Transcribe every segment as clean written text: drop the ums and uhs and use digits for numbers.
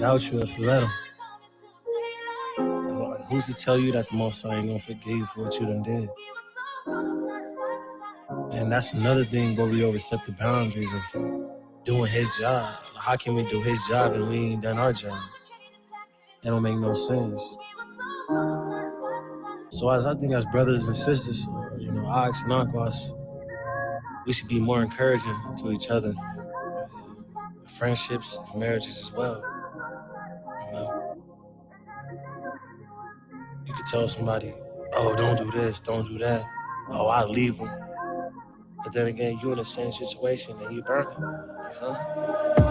doubt you if you let him. Like, who's to tell you that the Most High ain't gonna forgive you for what you done did? And that's another thing where we overstep the boundaries of doing his job. How can we do his job and we ain't done our job? It don't make no sense. So I think as brothers and sisters, ox and aquas, we should be more encouraging to each other. Friendships and marriages as well. You know? You could tell somebody, oh, don't do this, don't do that. Oh, I'll leave them. But then again, you in the same situation and you burning.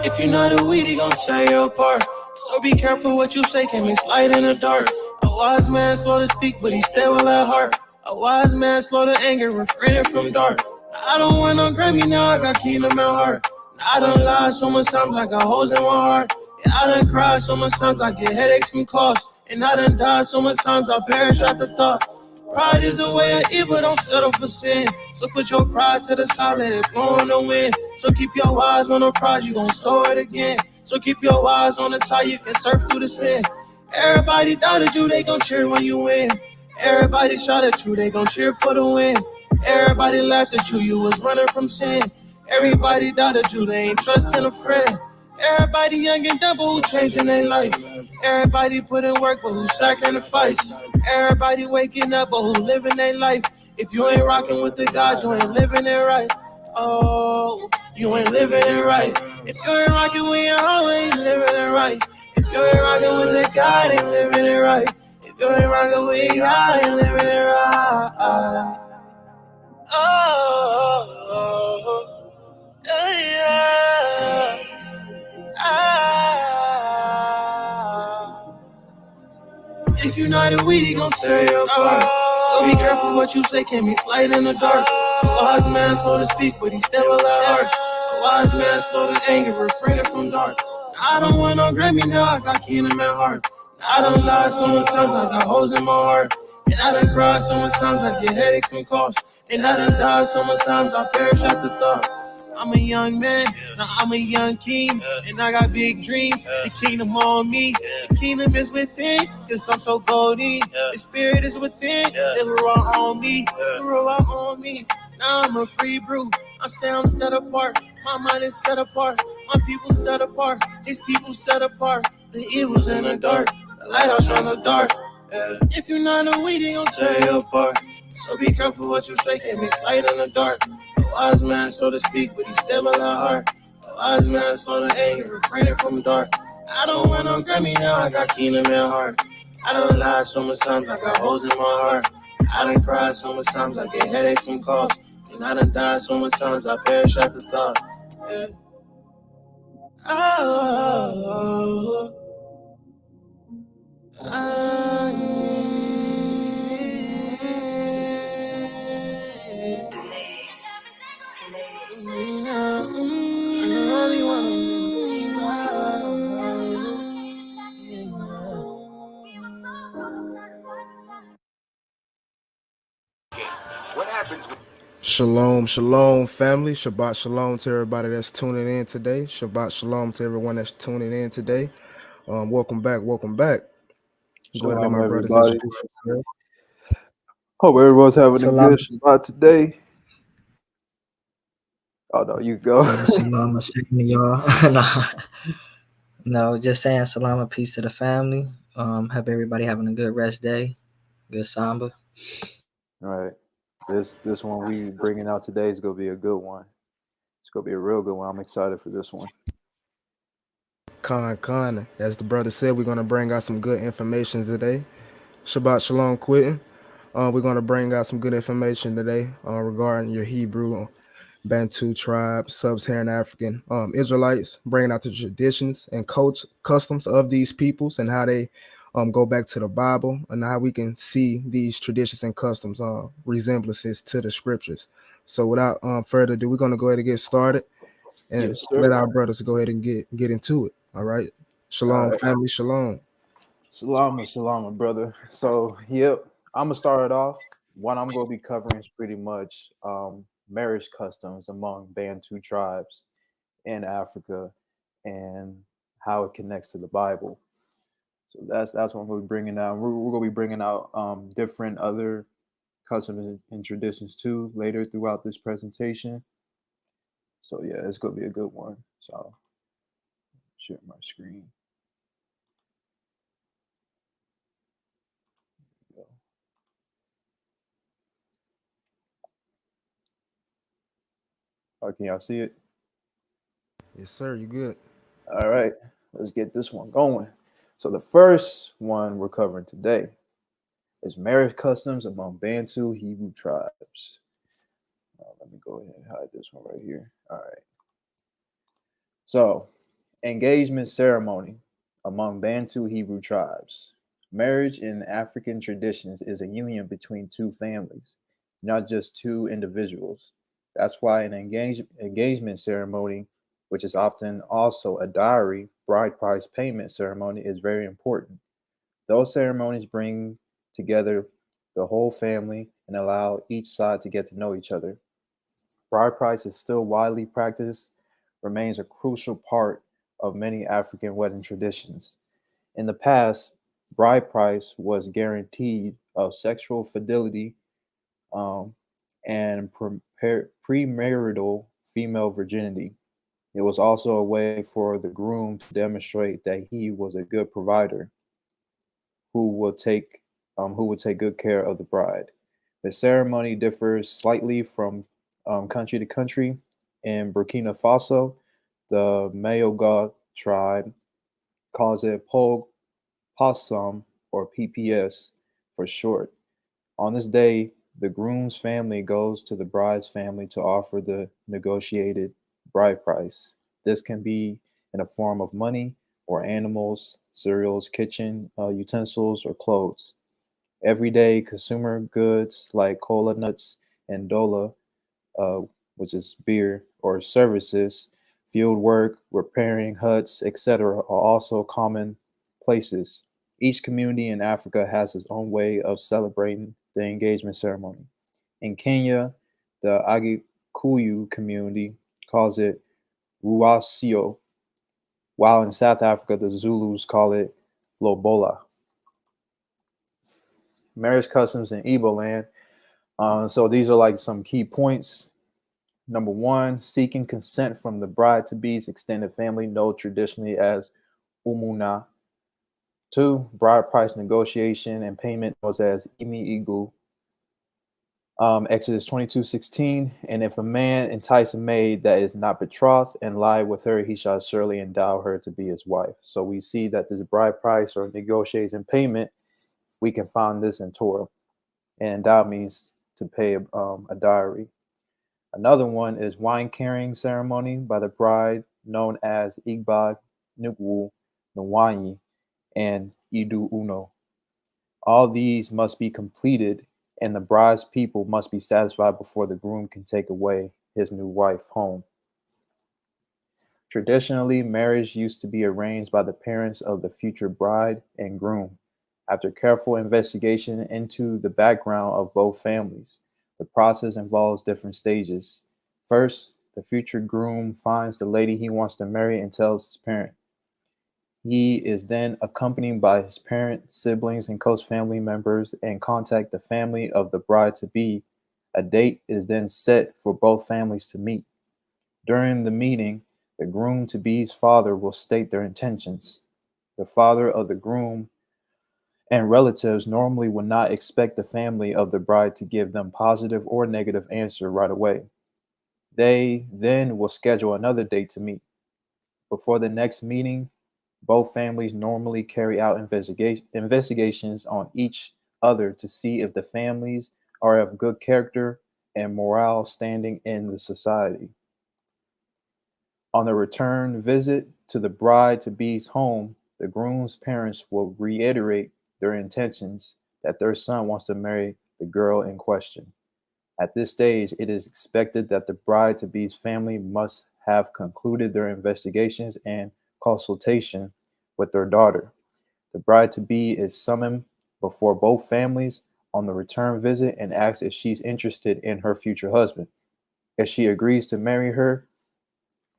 If you're not a weed, he gon' tear you apart. So be careful what you say, can mix light in the dark. A wise man slow to speak, but he still at heart. A wise man slow to anger, refraining from dark. I don't want no Grammy, now I got kingdom at heart. I done lied so much times, I got holes in my heart. Yeah, I done cried so much times, I get headaches from coughs. And I done died so much times, I perish at the thought. Pride is a way of evil, don't settle for sin. So put your pride to the side, let it blow on the wind. So keep your eyes on the prize, you gon' soar it again. So keep your eyes on the side, you can surf through the sin. Everybody doubted you, they gon' cheer when you win. Everybody shot at you, they gon' cheer for the win. Everybody laughed at you, you was running from sin. Everybody doubted you, they ain't trusting a friend. Everybody young and dumb, but who changing their life? Everybody put in work, but who sacrifice? Everybody waking up, but who living their life? If you ain't rocking with the God, you ain't living it right. Oh, you ain't living it right. If you ain't rocking with your home, ain't living it right. If you ain't rocking with the God, ain't living it right. If you ain't rocking with God, ain't living it right. Oh, yeah. If you're not a weed, he gon' tear you apart. So be careful what you say, can be slight in the dark. A wise man slow to speak, but he still at heart. A wise man slow to anger, refraining from dark. I don't want no Grammy, now I got kingdom at heart. I done lied so much times, I got holes in my heart. And I done cried so much times, I get headaches from coughs. And I done died so much times, I perish at the thought. I'm a young man, now I'm a young king, and I got big dreams. The kingdom on me, the kingdom is within, cause I'm so golden. The spirit is within, they were all on me, they were all on me. Now I'm a free brew, I say I'm set apart. My mind is set apart, my people set apart, his people set apart. The evil's in the dark, the lighthouse shines the dark. If you're not a weed, they gon' tear you apart. So be careful what you say, can't mix light in the dark. A wise man so to speak, but he still at heart. A wise man so to anger, refraining from dark. I don't want no Grammy, now I got kingdom at heart. I done lied so much times, I got holes in my heart. I done cried so much times, I get headaches from coughs. And I done died so much times, I perish at the thought. Yeah. Oh, I Shalom, shalom, family. Shabbat shalom to everybody that's tuning in today. Shabbat shalom to everyone that's tuning in today. Welcome back, welcome back. Go ahead and let Shalom, my brothers everybody. introduce themselves. Hope everyone's having a Salam. good Shabbat today. Oh no, you go. Yeah, salam alaikum to y'all. No, just saying salam and peace to the family. Hope everybody having a good rest day. Good samba. All right, this one we bringing out today is gonna be a good one. It's gonna be a real good one. I'm excited for this one. Khan. As the brother said, we're going to bring out some good information today. Shabbat shalom, Quitting. We're going to bring out some good information today regarding your Hebrew, Bantu tribe, sub-Saharan African Israelites, bringing out the traditions and customs of these peoples and how they go back to the Bible and how we can see these traditions and customs resemblances to the scriptures. So without further ado, we're going to go ahead and get started and Yes, sir. let our brothers go ahead and get into it. All right. Shalom, family. Shalom. Salama, brother. So, yep, I'm gonna start it off. What I'm gonna be covering is pretty much marriage customs among Bantu tribes in Africa, and how it connects to the Bible. So that's what we're bringing out. We're going to be bringing out different other customs and traditions too later throughout this presentation. So yeah, it's going to be a good one. So I'll share my screen. There we go. Oh, can y'all see it? Yes, sir. You good? All right, let's get this one going. So the first one we're covering today is marriage customs among Bantu Hebrew tribes. Let me go ahead and hide this one right here. All right. So, engagement ceremony among Bantu Hebrew tribes. Marriage in African traditions is a union between two families, not just two individuals. That's why an engagement ceremony, which is often also a dowry, bride price payment ceremony, is very important. Those ceremonies bring together the whole family and allow each side to get to know each other. Bride price is still widely practiced, remains a crucial part of many African wedding traditions. In the past, bride price was guaranteed of sexual fidelity um, and premarital female virginity. It was also a way for the groom to demonstrate that he was a good provider who will take who would take good care of the bride. The ceremony differs slightly from country to country. In Burkina Faso, the Mayoga tribe calls it Pog Possum or PPS for short. On this day, the groom's family goes to the bride's family to offer the negotiated bride price. This can be in a form of money or animals, cereals, kitchen utensils, or clothes. Everyday consumer goods like cola nuts and dola, uh, which is beer, or services, field work, repairing huts, etc., are also common places. Each community in Africa has its own way of celebrating the engagement ceremony. In Kenya, the Agikuyu community calls it Ruasio, while in South Africa, the Zulus call it Lobola. Marriage customs in Igbo land. So these are like some key points. Number one, seeking consent from the bride to be's extended family, known traditionally as umuna. Two, bride price negotiation and payment, known as imi igu. Exodus 22:16. And if a man entice a maid that is not betrothed and lie with her, he shall surely endow her to be his wife. So we see that this bride price or negotiation payment, we can find this in Torah. And endow means to pay a dowry. Another one is wine carrying ceremony by the bride, known as Igba Nugwu Nwanyi and Idu Uno. All these must be completed, and the bride's people must be satisfied before the groom can take away his new wife home. Traditionally, marriage used to be arranged by the parents of the future bride and groom. After careful investigation into the background of both families, the process involves different stages. First, the future groom finds the lady he wants to marry and tells his parent. He is then accompanied by his parent, siblings, and close family members and contact the family of the bride to be. A date is then set for both families to meet. During the meeting, the groom to be's father will state their intentions. The father of the groom and relatives normally would not expect the family of the bride to give them positive or negative answer right away. They then will schedule another date to meet. Before the next meeting, both families normally carry out investigations on each other to see if the families are of good character and moral standing in the society. On the return visit to the bride to be's home, the groom's parents will reiterate their intentions that their son wants to marry the girl in question. At this stage, it is expected that the bride to be's family must have concluded their investigations and consultation with their daughter. The bride to be is summoned before both families on the return visit and asks if she's interested in her future husband. If she agrees to marry her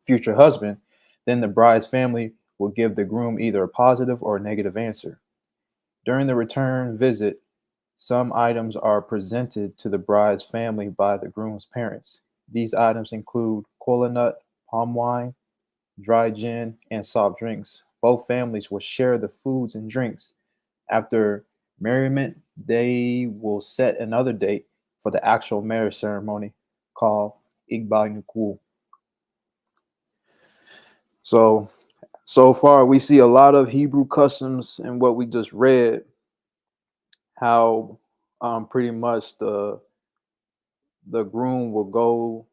future husband, then the bride's family will give the groom either a positive or a negative answer. During the return visit, some items are presented to the bride's family by the groom's parents. These items include kola nut, palm wine, dry gin, and soft drinks. Both families will share the foods and drinks. After merriment, they will set another date for the actual marriage ceremony called Igba. So far, we see a lot of Hebrew customs in what we just read. How pretty much the groom will go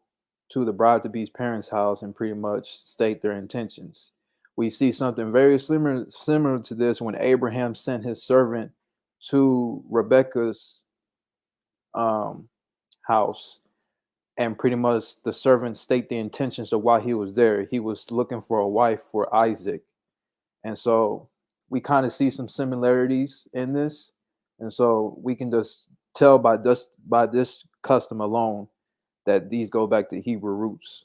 to the bride to be's parents' house and pretty much state their intentions. We see something very similar to this when Abraham sent his servant to Rebekah's um, house, and pretty much the servant state the intentions of why he was there. He was looking for a wife for Isaac, and so we kind of see some similarities in this, and so we can just tell by this custom alone that these go back to Hebrew roots.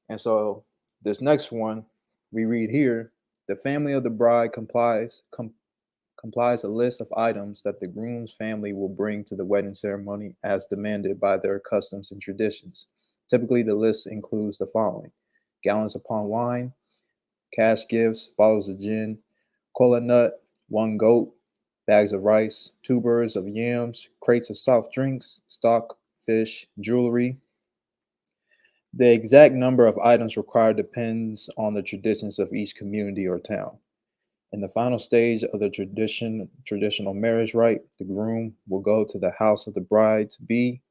And so this next one we read here, the family of the bride complies a list of items that the groom's family will bring to the wedding ceremony as demanded by their customs and traditions. Typically, the list includes the following: gallons of palm wine, cash gifts, bottles of gin, kola nut, one goat, bags of rice, 2 birds of yams, crates of soft drinks, stock, fish, jewelry. The exact number of items required depends on the traditions of each community or town. In the final stage of the traditional marriage rite, the groom will go to the house of the bride to be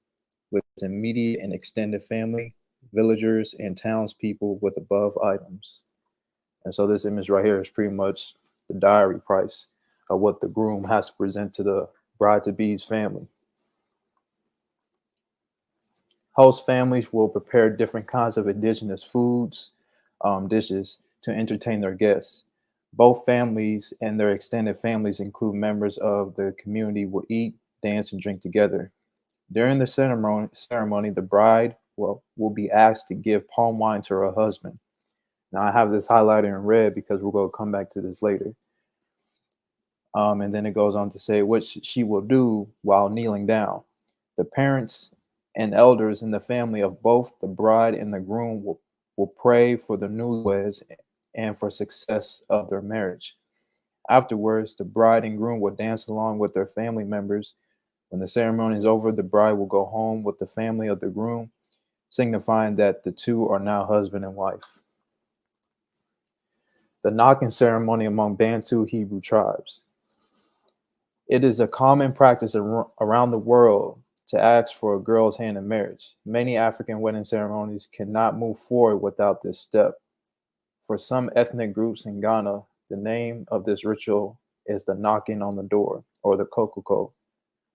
with his immediate and extended family, villagers, and townspeople with above items. And so this image right here is pretty much the diary price of what the groom has to present to the bride to be's family. Host families will prepare different kinds of indigenous foods, dishes to entertain their guests. Both families and their extended families include members of the community will eat, dance, and drink together. During the ceremony, the bride will be asked to give palm wine to her husband. Now I have this highlighted in red because we're going to come back to this later. And then it goes on to say what she will do while kneeling down. The parents and elders in the family of both the bride and the groom will pray for the newlyweds and for success of their marriage. Afterwards, the bride and groom will dance along with their family members. When the ceremony is over, the bride will go home with the family of the groom, signifying that the two are now husband and wife. The knocking ceremony among Bantu Hebrew tribes. It is a common practice around the world to ask for a girl's hand in marriage. Many African wedding ceremonies cannot move forward without this step. For some ethnic groups in Ghana, the name of this ritual is the knocking on the door, or the kokoko.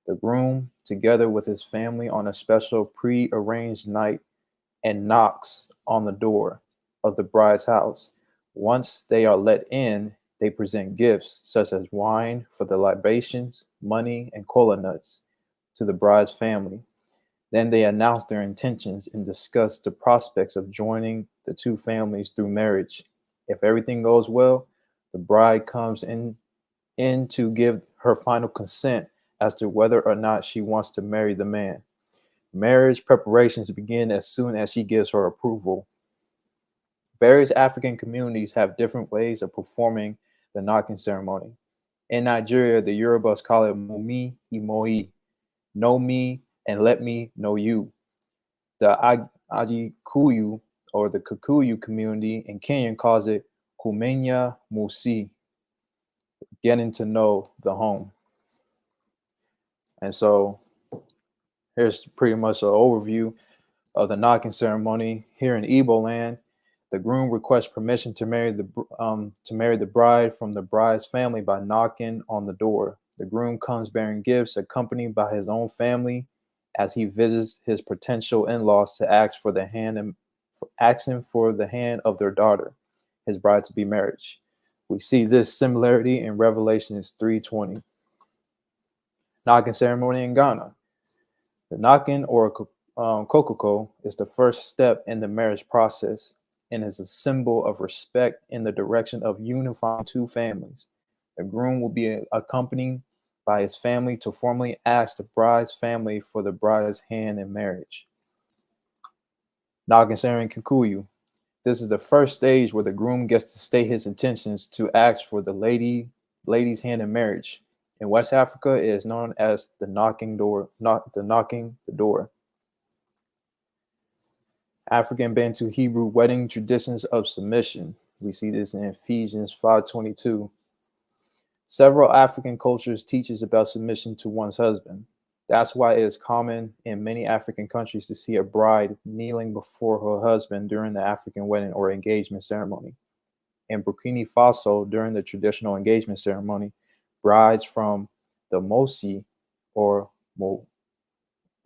The groom, together with his family on a special pre-arranged night, and knocks on the door of the bride's house. Once they are let in, they present gifts such as wine for the libations, money, and kola nuts to the bride's family. Then they announce their intentions and discuss the prospects of joining the two families through marriage. If everything goes well, the bride comes in to give her final consent as to whether or not she wants to marry the man. Marriage preparations begin as soon as she gives her approval. Various African communities have different ways of performing the knocking ceremony. In Nigeria, the Yorubas call it Mumi Imoi, know me and let me know you. The Ajikuyu or the Kikuyu community in Kenya calls it Kumenya Musi, getting to know the home. And so here's pretty much an overview of the knocking ceremony. Here in Igbo land, the groom requests permission to marry the bride from the bride's family by knocking on the door. The groom comes bearing gifts, accompanied by his own family, as he visits his potential in-laws to ask for the hand of their daughter, his bride to be marriage. We see this similarity in Revelations 3:20. Knocking ceremony in Ghana. The knocking or kokoko is the first step in the marriage process. and is a symbol of respect in the direction of unifying two families. The groom will be accompanied by his family to formally ask the bride's family for the bride's hand in marriage. Nagansarin Kikuyu. This is the first stage where the groom gets to state his intentions to ask for the lady's hand in marriage. In West Africa, it is known as the knocking the door. African Bantu Hebrew wedding traditions of submission. We see this in Ephesians 5:22. Several African cultures teaches about submission to one's husband. That's why it is common in many African countries to see a bride kneeling before her husband during the African wedding or engagement ceremony. In Burkina Faso, during the traditional engagement ceremony, brides from the Mosi or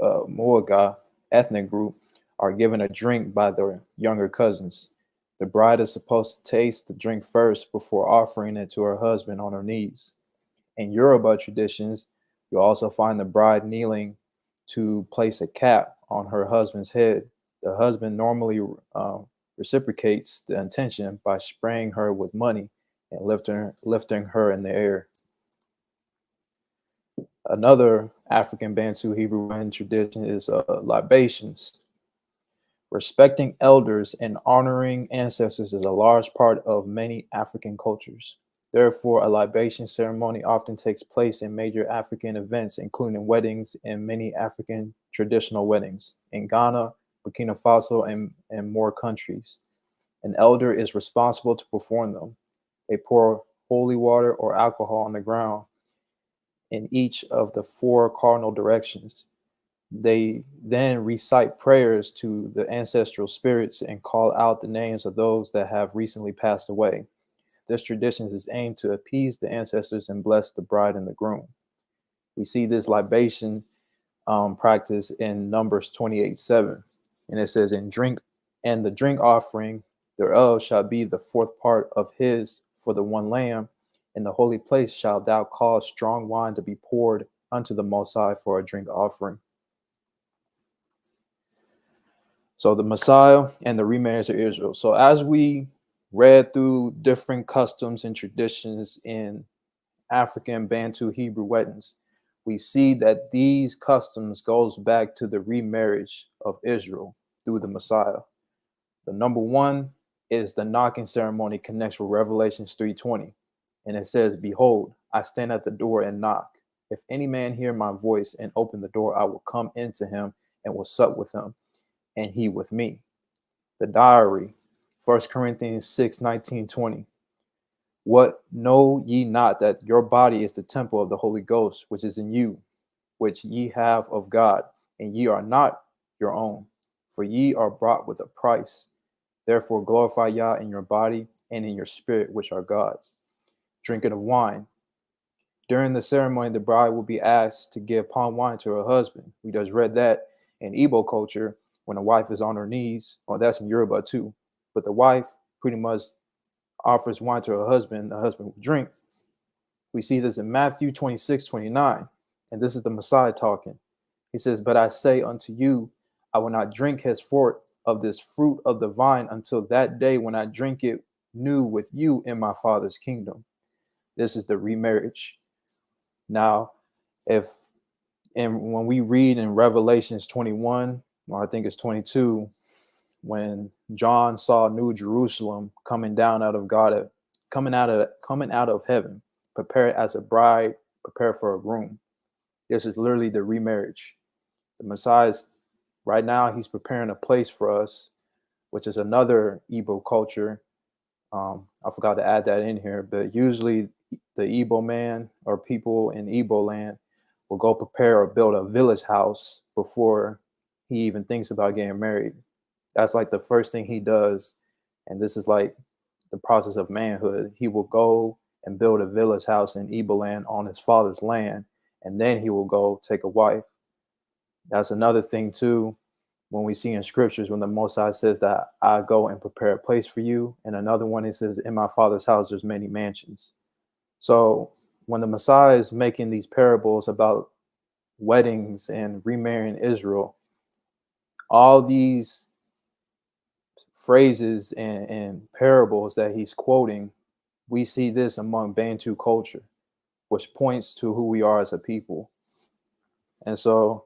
Moaga ethnic group are given a drink by their younger cousins. The bride is supposed to taste the drink first before offering it to her husband on her knees. In Yoruba traditions, you'll also find the bride kneeling to place a cap on her husband's head. The husband normally reciprocates the intention by spraying her with money and lifting her in the air. Another African Bantu Hebrew wedding tradition is libations. Respecting elders and honoring ancestors is a large part of many African cultures. Therefore, a libation ceremony often takes place in major African events, including weddings and many African traditional weddings in Ghana, Burkina Faso, and more countries. An elder is responsible to perform them. They pour holy water or alcohol on the ground in each of the four cardinal directions. They then recite prayers to the ancestral spirits and call out the names of those that have recently passed away. This tradition is aimed to appease the ancestors and bless the bride and the groom. We see this libation practice in Numbers 28:7, and it says, "And the drink offering thereof shall be the fourth part of his for the one lamb. In the holy place shalt thou cause strong wine to be poured unto the Most High for a drink offering." So the Messiah and the remarriage of Israel. So as we read through different customs and traditions in African Bantu Hebrew weddings, we see that these customs goes back to the remarriage of Israel through the Messiah. The number one is the knocking ceremony, connects with Revelations 3:20. And it says, "Behold, I stand at the door and knock. If any man hear my voice and open the door, I will come into him and will sup with him, and he with me." The diary, 1 Corinthians 6:19-20. "What know ye not that your body is the temple of the Holy Ghost, which is in you, which ye have of God, and ye are not your own, for ye are bought with a price. Therefore glorify Yah in your body and in your spirit, which are God's." Drinking of wine. During the ceremony, the bride will be asked to give palm wine to her husband. We just read that in Igbo culture, when a wife is on her knees, or that's in Yoruba too, but the wife pretty much offers wine to her husband, the husband will drink. We see this in Matthew 26:29, and this is the Messiah talking. He says, "But I say unto you, I will not drink henceforth of this fruit of the vine until that day when I drink it new with you in my Father's kingdom." This is the remarriage. Now, when we read in Revelations 21, or I think it's 22, when John saw New Jerusalem coming down out of God, coming out of heaven, prepared as a bride, prepared for a groom. This is literally the remarriage. The Messiah right now, he's preparing a place for us, which is another Igbo culture. I forgot to add that in here, but usually the Igbo man or people in Igbo land will go prepare or build a village house before he even thinks about getting married. That's like the first thing he does. And this is like the process of manhood. He will go and build a village house in Igbo land on his father's land, and then he will go take a wife. That's another thing too, when we see in scriptures, when the Most High says that I go and prepare a place for you. And another one, it says, in my Father's house, there's many mansions. So when the Messiah is making these parables about weddings and remarrying Israel, all these phrases and parables that he's quoting, we see this among Bantu culture, which points to who we are as a people. And so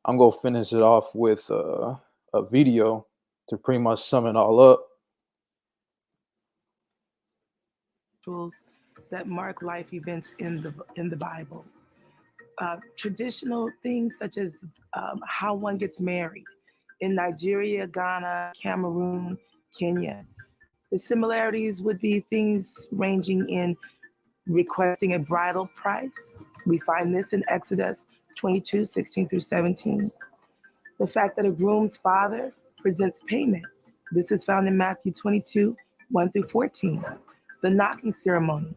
I'm going to finish it off with a video to pretty much sum it all up. That mark life events in the Bible. Traditional things such as how one gets married in Nigeria, Ghana, Cameroon, Kenya. The similarities would be things ranging in requesting a bridal price. We find this in Exodus 22, 16 through 17. The fact that a groom's father presents payment. This is found in Matthew 22, 1 through 14. The knocking ceremony.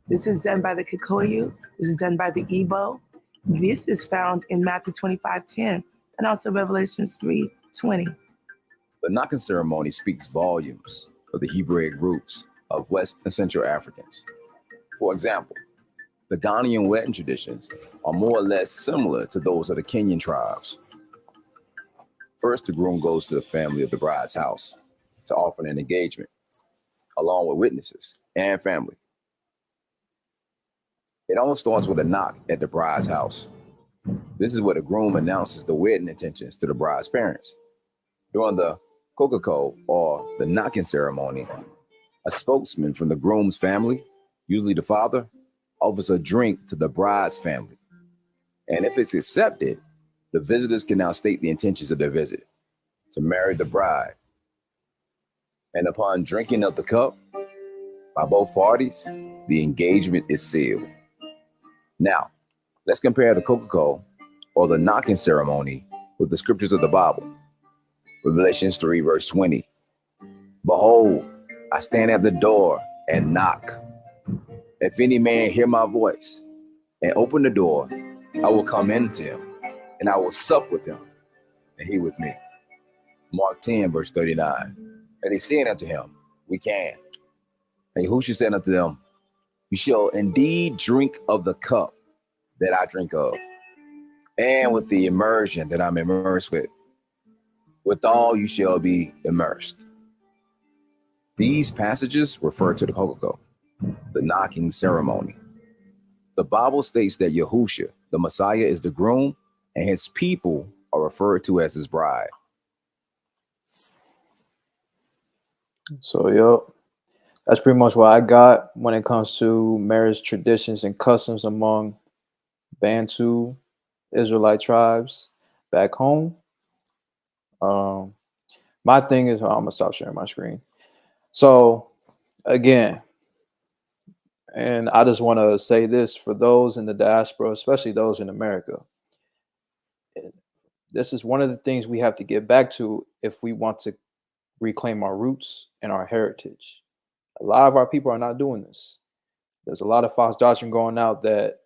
This is done by the Kikoyu. This is done by the Igbo. This is found in Matthew 25:10 and also Revelations 3:20. The knocking ceremony speaks volumes of the Hebraic roots of West and Central Africans. For example, the Ghanaian wedding traditions are more or less similar to those of the Kenyan tribes. First, the groom goes to the family of the bride's house to offer an engagement, along with witnesses and family. It all starts with a knock at the bride's house. This is where the groom announces the wedding intentions to the bride's parents. During the kokoko, or the knocking ceremony, a spokesman from the groom's family, usually the father, offers a drink to the bride's family. And if it's accepted, the visitors can now state the intentions of their visit: to marry the bride. And upon drinking of the cup by both parties, the engagement is sealed. Now, let's compare the kokoko, or the knocking ceremony, with the scriptures of the Bible. Revelations 3, verse 20. Behold, I stand at the door and knock. If any man hear my voice and open the door, I will come into him, and I will sup with him, and he with me. Mark 10, verse 39. And they said unto him, we can. And Yahushua said unto them, you shall indeed drink of the cup that I drink of, and with the immersion that I'm immersed with. Withal you shall be immersed. These passages refer to the kokoko, the knocking ceremony. The Bible states that Yahushua, the Messiah, is the groom, and his people are referred to as his bride. So, yep, that's pretty much what I got when it comes to marriage traditions and customs among Bantu Israelite tribes back home. My thing is, I'm gonna stop sharing my screen. So again, and I just want to say this for those in the diaspora, especially those in America. This is one of the things we have to get back to if we want to reclaim our roots and our heritage. A lot of our people are not doing this. There's a lot of false doctrine going out that,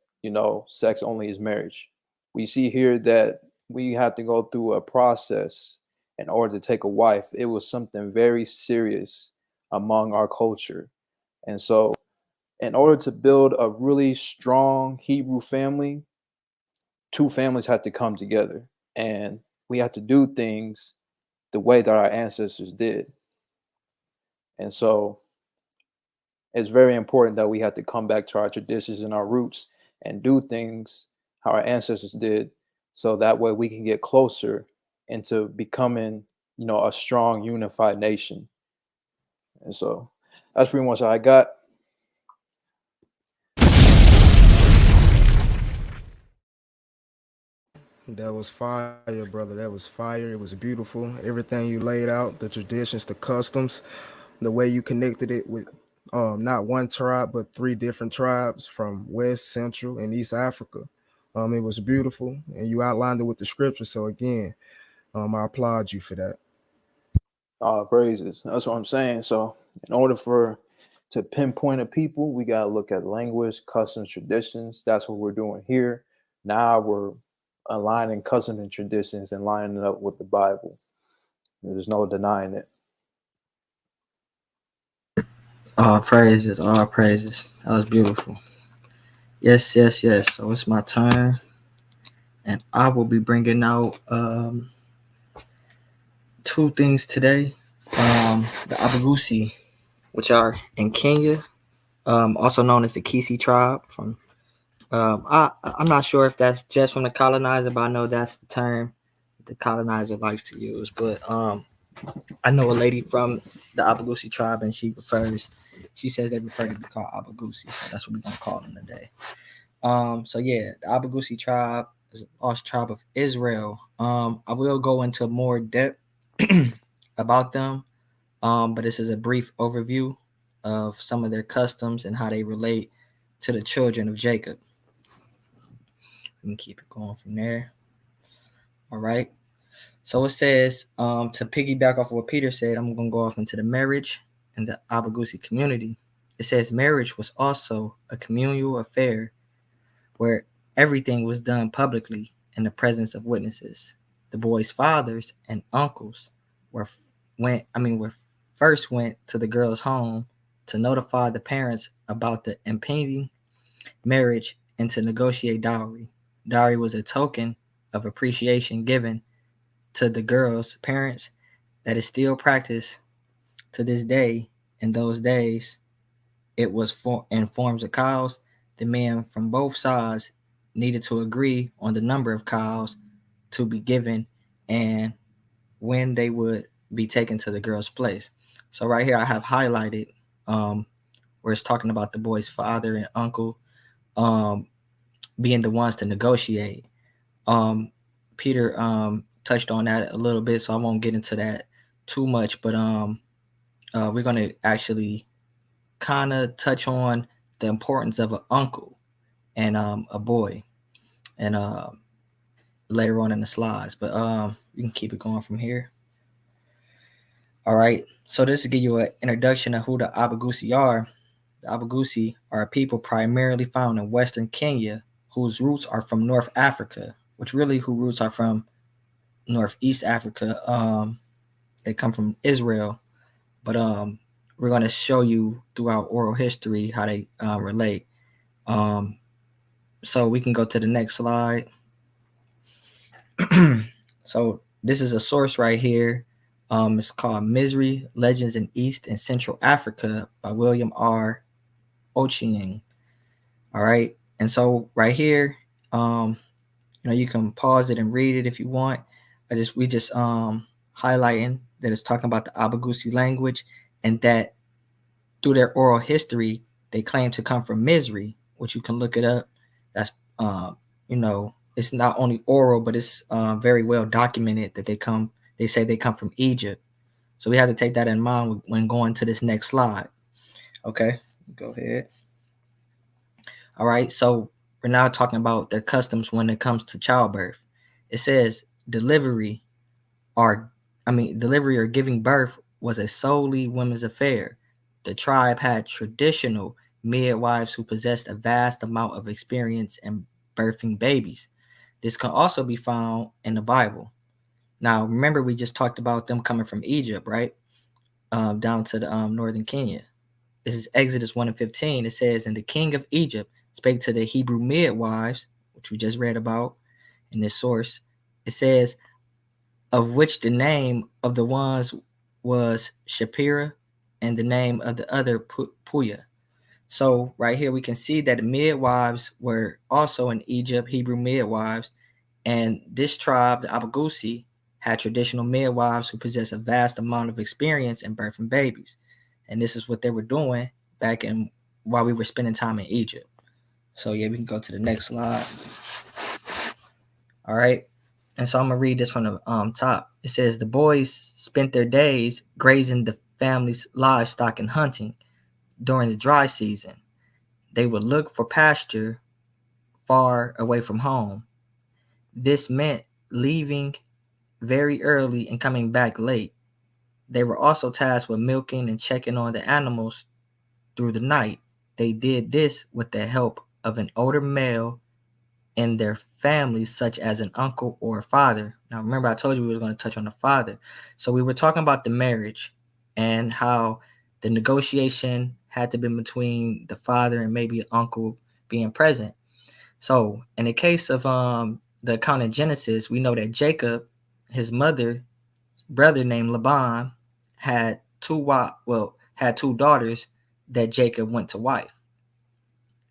sex only is marriage. We see here that we have to go through a process in order to take a wife. It was something very serious among our culture. And so in order to build a really strong Hebrew family, two families have to come together, and we have to do things the way that our ancestors did. And so it's very important that we have to come back to our traditions and our roots and do things how our ancestors did, so that way we can get closer into becoming, a strong, unified nation. And so that's pretty much all I got. That was fire, brother. That was fire. It was beautiful. Everything you laid out, the traditions, the customs, the way you connected it with not one tribe, but 3 different tribes from West, Central, and East Africa. It was beautiful, and you outlined it with the scripture. So again, I applaud you for that. Praises. That's what I'm saying. So in order to pinpoint a people, we got to look at language, customs, traditions. That's what we're doing here. Now we're aligning customs and traditions and lining it up with the Bible. There's no denying it. All praises, all praises. That was beautiful. Yes. So it's my turn, and I will be bringing out 2 things today. the Abagusi, which are in Kenya, also known as the Kisi tribe. I'm not sure if that's just from the colonizer, but I know that's the term the colonizer likes to use. But I know a lady from the Abagusi tribe, and she says they prefer to be called Abagusi, so that's what we're gonna call them today. So yeah, the Abagusi tribe is a lost tribe of Israel. I will go into more depth about them, but this is a brief overview of some of their customs and how they relate to the children of Jacob. We can keep it going from there. All right. So it says, to piggyback off of what Peter said, I'm going to go off into the marriage and the Abagusi community. It says marriage was also a communal affair where everything was done publicly in the presence of witnesses. The boys' fathers and uncles first went to the girl's home to notify the parents about the impending marriage and to negotiate dowry. Dowry was a token of appreciation given to the girl's parents that is still practiced to this day. In those days, it was in forms of cows. The men from both sides needed to agree on the number of cows to be given and when they would be taken to the girl's place. So right here I have highlighted where it's talking about the boy's father and uncle being the ones to negotiate. Peter touched on that a little bit, so I won't get into that too much, but we're going to actually kind of touch on the importance of an uncle and a boy and later on in the slides, but you can keep it going from here. All right, so this will give you an introduction of who the Abagusi are. The Abagusi are a people primarily found in Western Kenya whose roots are from North Africa, which really who roots are from Northeast Africa. They come from Israel, but we're going to show you throughout oral history how they relate. So we can go to the next slide. So this is a source right here. It's called Misery, Legends in East and Central Africa by William R. Ochieng. All right. And so right here, you can pause it and read it if you want. We just highlighting that it's talking about the Abagusi language and that through their oral history, they claim to come from Misery, which you can look it up. That's, it's not only oral, but it's very well documented that they say they come from Egypt. So we have to take that in mind when going to this next slide. Okay, go ahead. All right, so we're now talking about their customs when it comes to childbirth. It says delivery or giving birth was a solely women's affair. The tribe had traditional midwives who possessed a vast amount of experience in birthing babies. This can also be found in the Bible. Now, remember we just talked about them coming from Egypt, right? Down to the northern Kenya. This is Exodus 1:15. It says, and the king of Egypt spake to the Hebrew midwives, which we just read about in this source. It says, of which the name of the ones was Shapira, and the name of the other Puya. So right here we can see that the midwives were also in Egypt, Hebrew midwives, and this tribe, the Abagusi, had traditional midwives who possessed a vast amount of experience in birthing babies. And this is what they were doing back in while we were spending time in Egypt. So yeah, we can go to the next slide. All right. And so I'm going to read this from the top. It says, the boys spent their days grazing the family's livestock and hunting during the dry season. They would look for pasture far away from home. This meant leaving very early and coming back late. They were also tasked with milking and checking on the animals through the night. They did this with the help of an older male in their families, such as an uncle or a father. Now, remember, I told you we were going to touch on the father. So we were talking about the marriage and how the negotiation had to be between the father and maybe an uncle being present. So in the case of the account in Genesis, we know that Jacob, his brother named Laban, had had two daughters that Jacob went to wife.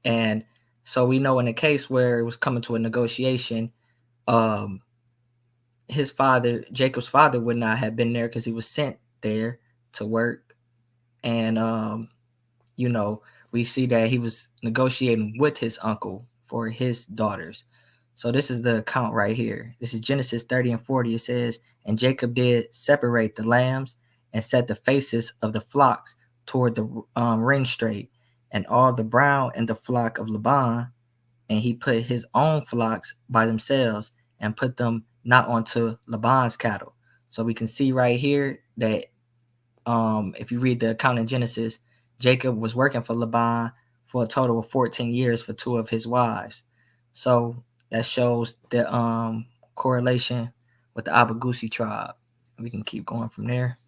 And so we know in a case where it was coming to a negotiation, Jacob's father would not have been there because he was sent there to work. And we see that he was negotiating with his uncle for his daughters. So this is the account right here. This is Genesis 30 and 40. It says, and Jacob did separate the lambs and set the faces of the flocks toward the ring straight, and all the brown in the flock of Laban, and he put his own flocks by themselves and put them not onto Laban's cattle. So we can see right here that if you read the account in Genesis, Jacob was working for Laban for a total of 14 years for two of his wives. So that shows the correlation with the Abagusi tribe. We can keep going from there.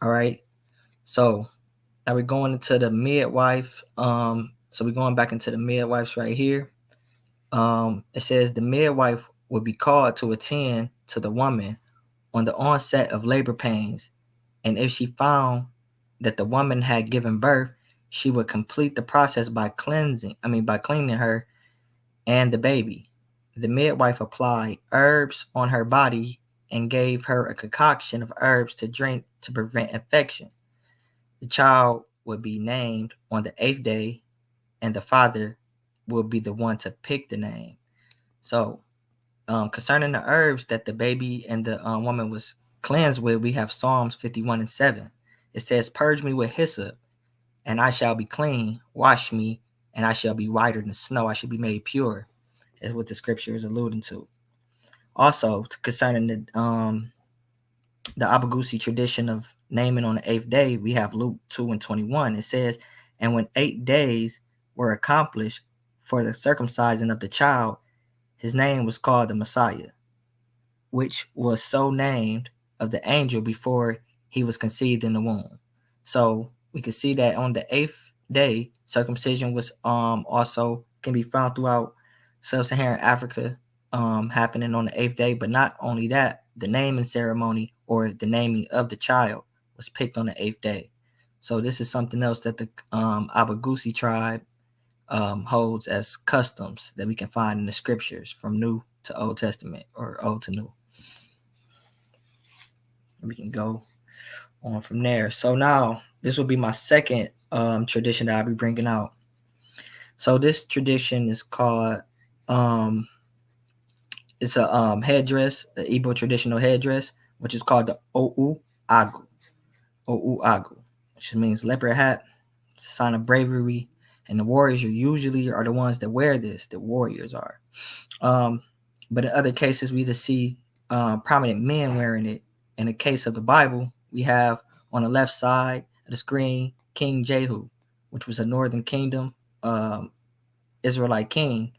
All right. So now we're going into the midwife. So we're going back into the midwives right here. It says the midwife would be called to attend to the woman on the onset of labor pains, and if she found that the woman had given birth, she would complete the process by cleaning her and the baby. The midwife applied herbs on her body and gave her a concoction of herbs to drink to prevent infection. The child would be named on the 8th day, and the father will be the one to pick the name. So, concerning the herbs that the baby and the woman was cleansed with, we have Psalms 51 and 7. It says, purge me with hyssop, and I shall be clean. Wash me, and I shall be whiter than snow. I shall be made pure, is what the scripture is alluding to. Also, concerning the Abagusi tradition of naming on the 8th day, we have Luke 2 and 21. It says, and when 8 days were accomplished for the circumcising of the child, his name was called the Messiah, which was so named of the angel before he was conceived in the womb. So we can see that on the 8th day, circumcision was also can be found throughout sub-Saharan Africa, happening on the 8th day. But not only that, the naming ceremony or the naming of the child was picked on the 8th day. So this is something else that the Abagusi tribe holds as customs that we can find in the scriptures from New to Old Testament or Old to New. We can go on from there. So now this will be my second tradition that I'll be bringing out. So this tradition is called it's a headdress, the Igbo traditional headdress, which is called the Ou Agu. Ou Agu, which means leopard hat. It's a sign of bravery, and the warriors are the ones that wear this. The warriors are. But in other cases, we just see prominent men wearing it. In the case of the Bible, we have on the left side of the screen King Jehu, which was a northern kingdom Israelite king,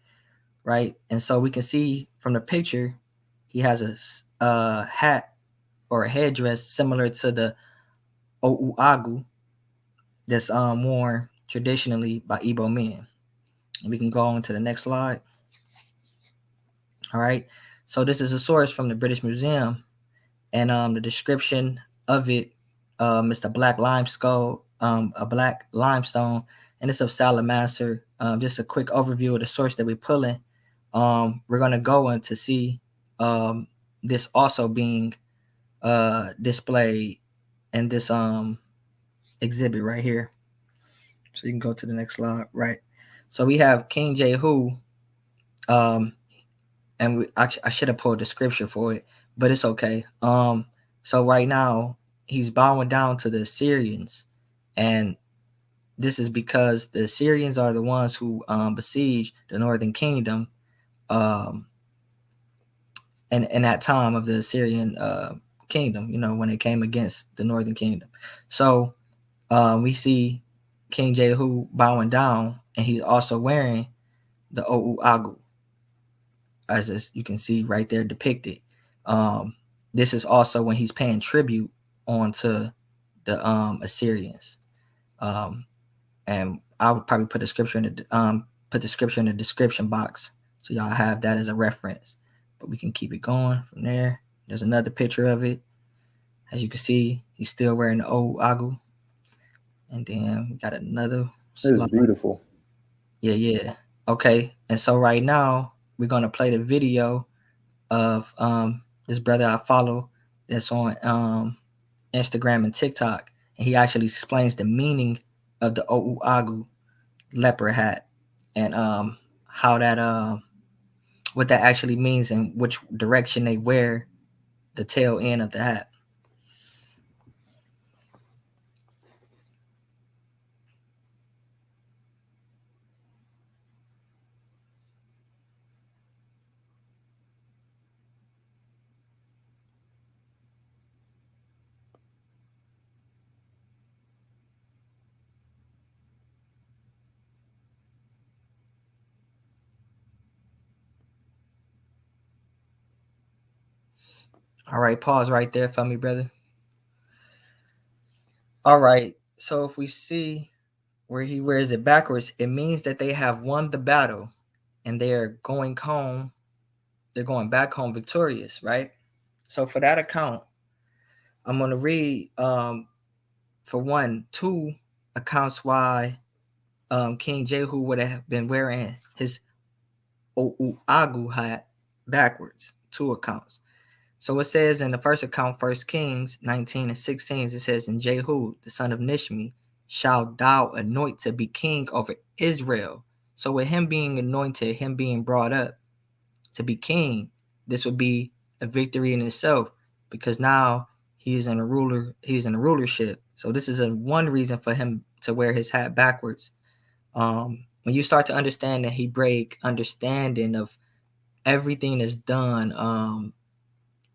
right? And so we can see from the picture, he has a hat or a headdress similar to the Ou Agu that's worn traditionally by Igbo men. And we can go on to the next slide. All right. So this is a source from the British Museum, and the description of it is the black limestone, a black limestone, and it's of Salamander. Just a quick overview of the source that we're pulling. We're going to go on to see this also being displayed in this exhibit right here. So you can go to the next slide, right? So we have King Jehu, and I should have pulled the scripture for it, but it's okay. So right now he's bowing down to the Assyrians, and this is because the Assyrians are the ones who besieged the northern kingdom in that time of the Assyrian kingdom, when they came against the northern kingdom. So we see King Jehu bowing down, and he's also wearing the Ou Agu, as you can see right there depicted. This is also when he's paying tribute onto the Assyrians. And I would probably put the scripture in the description box, so y'all have that as a reference. But we can keep it going from there. There's another picture of it. As you can see, he's still wearing the old agu. And then we got another This is slide. beautiful. Yeah. Okay. And so right now we're gonna play the video of this brother I follow that's on Instagram and TikTok, and he actually explains the meaning of the Oʻuagu leopard hat and how that what that actually means and which direction they wear the tail end of the hat. All right, pause right there for me, brother. All right, so if we see where he wears it backwards, it means that they have won the battle and they're going home. They're going back home victorious, right? So for that account, I'm going to read, for one, two accounts why King Jehu would have been wearing his Oʻuagu hat backwards. Two accounts. So it says in the first account, 1 Kings 19 and 16, it says, "And Jehu, the son of Nishmi, shalt thou anoint to be king over Israel." So with him being anointed, him being brought up to be king, this would be a victory in itself, because now he's in a rulership. So this is one reason for him to wear his hat backwards. When you start to understand the Hebraic understanding of everything that's done,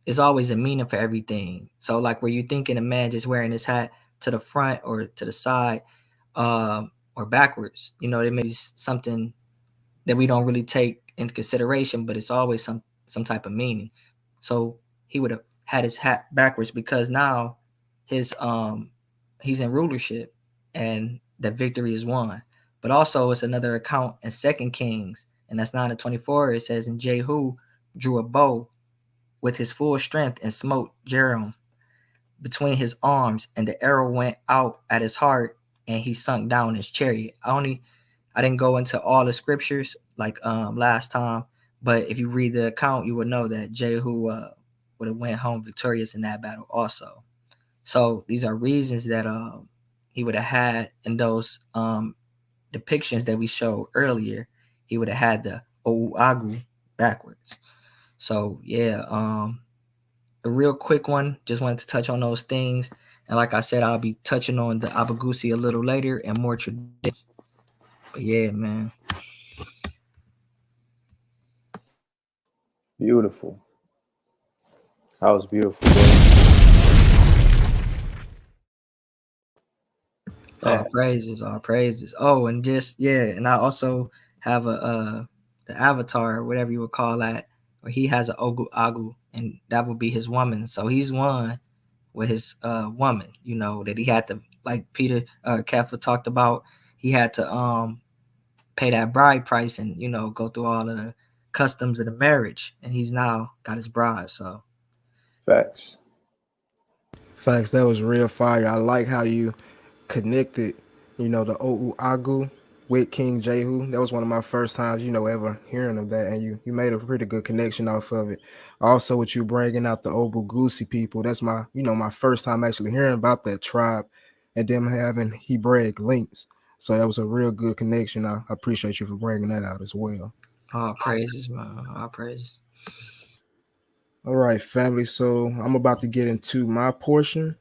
it's always a meaning for everything. So like where you thinking a man just wearing his hat to the front or to the side, or backwards, there may be something that we don't really take into consideration, but it's always some type of meaning. So he would have had his hat backwards because now his he's in rulership and the victory is won. But also it's another account in 2 Kings, and that's 9 to 24. It says, "And Jehu drew a bow with his full strength and smote Jeram between his arms, and the arrow went out at his heart, and he sunk down his chariot." I didn't go into all the scriptures like last time, but if you read the account, you would know that Jehu would have went home victorious in that battle also. So these are reasons that he would have had in those depictions that we showed earlier. He would have had the Oʻuagu backwards. So yeah, a real quick one. Just wanted to touch on those things, and like I said, I'll be touching on the Abagusi a little later and more traditions. But yeah, man. Beautiful. That was beautiful, bro. All praises, all praises. Oh, and just and I also have the avatar, whatever you would call that, where he has an Ogu, and that would be his woman. So he's one with his woman, that he had to, like Peter Keffa talked about, he had to pay that bride price and go through all of the customs of the marriage, and he's now got his bride. So Facts. That was real fire. I like how you connected, the Oʻuagu with King Jehu. That was one of my first times, ever hearing of that, and you made a pretty good connection off of it. Also, with you bringing out the Obugusi people, that's my my first time actually hearing about that tribe and them having Hebraic links. So that was a real good connection. I appreciate you for bringing that out as well. all praises, man. All praises. All right, family. So I'm about to get into my portion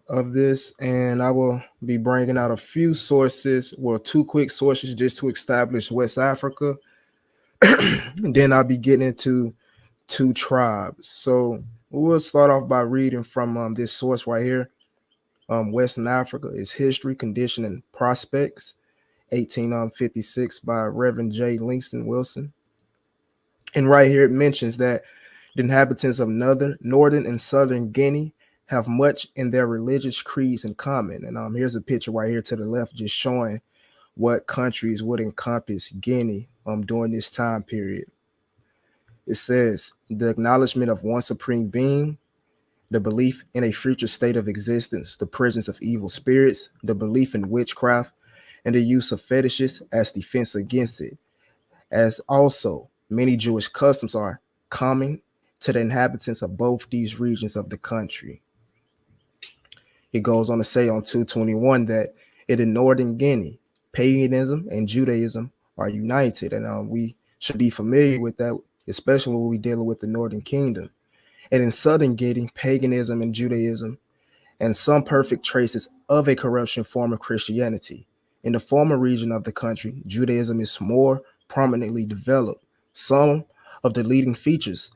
of this, and I will be bringing out a few sources, well, two quick sources just to establish West Africa. And then I'll be getting into two tribes. So we'll start off by reading from this source right here. Western Africa is History, Condition, and Prospects, 1856, by Reverend J. Langston Wilson. And right here it mentions that the inhabitants of northern and southern Guinea have much in their religious creeds in common. And here's a picture right here to the left just showing what countries would encompass Guinea during this time period. It says the acknowledgement of one supreme being, the belief in a future state of existence, the presence of evil spirits, the belief in witchcraft, and the use of fetishes as defense against it, as also many Jewish customs are common to the inhabitants of both these regions of the country. It goes on to say on 221 that in Northern Guinea, paganism and Judaism are united, and we should be familiar with that, especially when we're dealing with the Northern Kingdom. And in Southern Guinea, paganism and Judaism and some perfect traces of a corruption form of Christianity. In the former region of the country, Judaism is more prominently developed. Some of the leading features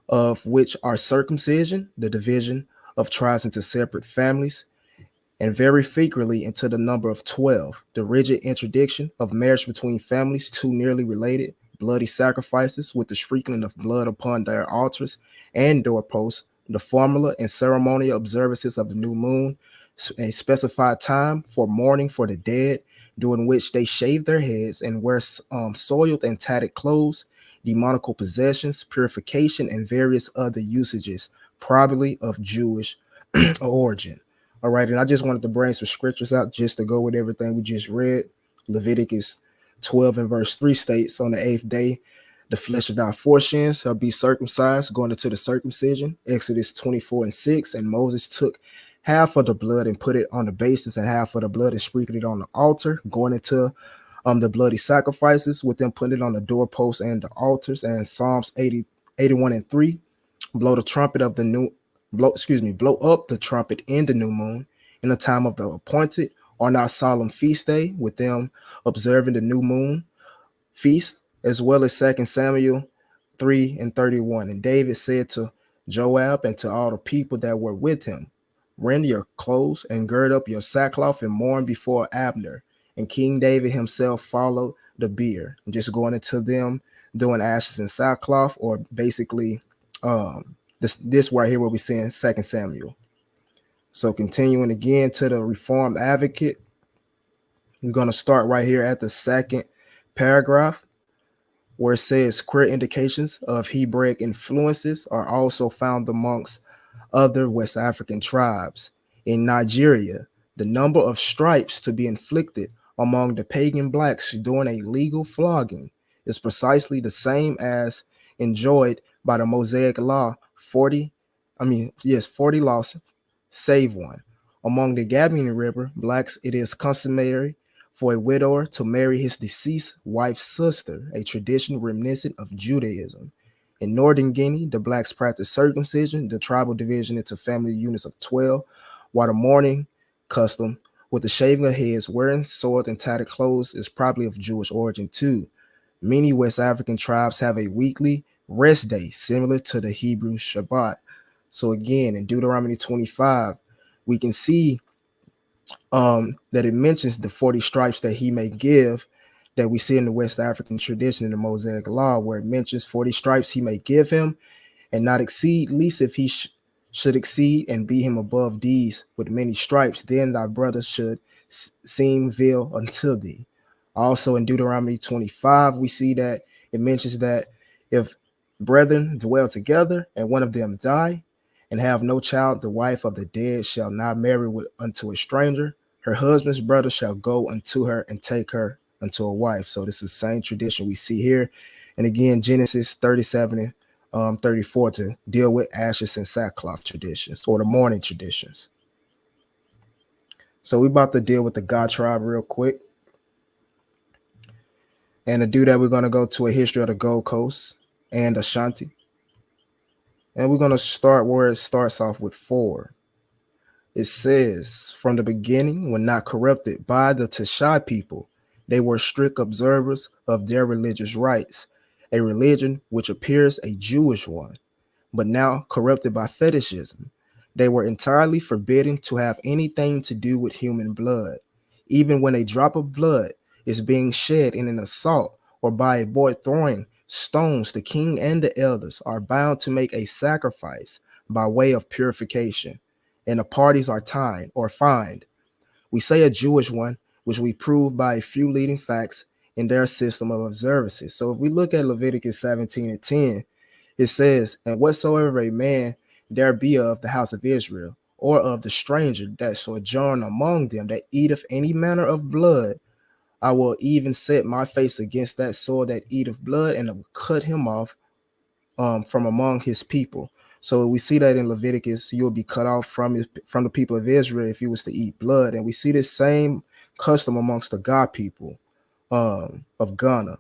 of which are circumcision, the division of tribes into separate families, and very frequently into the number of 12, the rigid interdiction of marriage between families too nearly related, bloody sacrifices with the sprinkling of blood upon their altars and doorposts, the formula and ceremonial observances of the new moon, a specified time for mourning for the dead, during which they shave their heads and wear soiled and tattered clothes, demonical possessions, purification, and various other usages, probably of Jewish origin. All right, and I just wanted to bring some scriptures out just to go with everything we just read. Leviticus 12 and verse 3 states, on the 8th day, the flesh of thy foreskins shall be circumcised, going into the circumcision. Exodus 24 and 6, and Moses took half of the blood and put it on the bases, and half of the blood and sprinkled it on the altar, going into the bloody sacrifices, with them putting it on the doorposts and the altars. And Psalms 81 and 3, blow the trumpet of the new blow up the trumpet in the new moon, in the time of the appointed, on our solemn feast day, with them observing the new moon feast, as well as 2 Samuel 3 and 31. And David said to Joab and to all the people that were with him, rend your clothes and gird up your sackcloth and mourn before Abner. And King David himself followed the bier, and just going into them doing ashes and sackcloth, or basically this right here what we see in 2 Samuel. So continuing again to the Reformed Advocate, we're going to start right here at the second paragraph, where it says clear indications of Hebraic influences are also found amongst other West African tribes. In Nigeria, the number of stripes to be inflicted among the pagan blacks during a legal flogging is precisely the same as enjoyed by the Mosaic law 40 laws save one. Among the Gabian River blacks, it is customary for a widower to marry his deceased wife's sister, a tradition reminiscent of Judaism. In Northern Guinea, the blacks practice circumcision, the tribal division into family units of 12, while the mourning custom with the shaving of heads, wearing soiled and tattered clothes is probably of Jewish origin too. Many West African tribes have a weekly rest day similar to the Hebrew Shabbat. So again, in Deuteronomy 25, we can see that it mentions the 40 stripes that he may give, that we see in the West African tradition in the Mosaic law, where it mentions 40 stripes he may give him and not exceed, least if he should exceed and be him above these with many stripes, then thy brother should seem veil unto thee. Also in Deuteronomy 25, we see that it mentions that if brethren dwell together and one of them die and have no child, the wife of the dead shall not marry unto a stranger. Her husband's brother shall go unto her and take her unto a wife. So this is the same tradition we see here. And again, Genesis 37 and 34 to deal with ashes and sackcloth traditions, or the mourning traditions. So we're about to deal with the God tribe real quick. And to do that, we're going to go to a history of the Gold Coast and Ashanti. And we're going to start where it starts off with 4. It says, from the beginning, when not corrupted by the Tashai people, they were strict observers of their religious rites, a religion which appears a Jewish one, but now corrupted by fetishism. They were entirely forbidden to have anything to do with human blood. Even when a drop of blood is being shed in an assault or by a boy throwing stones, the king and the elders are bound to make a sacrifice by way of purification, and the parties are fined. We say a Jewish one, which we prove by a few leading facts in their system of observances. So if we look at Leviticus 17 and 10, it says, and whatsoever a man there be of the house of Israel, or of the stranger that sojourn among them, that eateth any manner of blood, I will even set my face against that soul that eateth blood, and I will cut him off from among his people. So we see that in Leviticus, you will be cut off from the people of Israel if you was to eat blood. And we see this same custom amongst the God people of Ghana.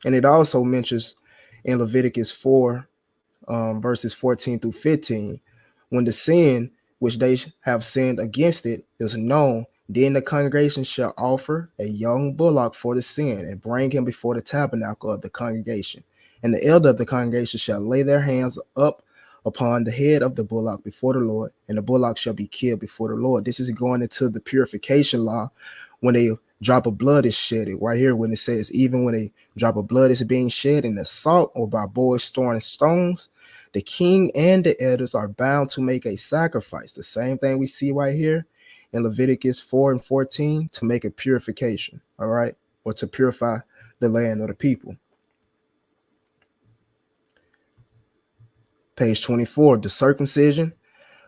And it also mentions in Leviticus 4, verses 14 through 15, when the sin which they have sinned against it is known, then the congregation shall offer a young bullock for the sin and bring him before the tabernacle of the congregation. And the elder of the congregation shall lay their hands up upon the head of the bullock before the Lord, and the bullock shall be killed before the Lord. This is going into the purification law when a drop of blood is shedded. Right here, when it says, even when a drop of blood is being shed in the salt or by boys storing stones, the king and the elders are bound to make a sacrifice. The same thing we see right here in Leviticus 4 and 14, to make a purification, all right, or to purify the land or the people. Page 24, the circumcision,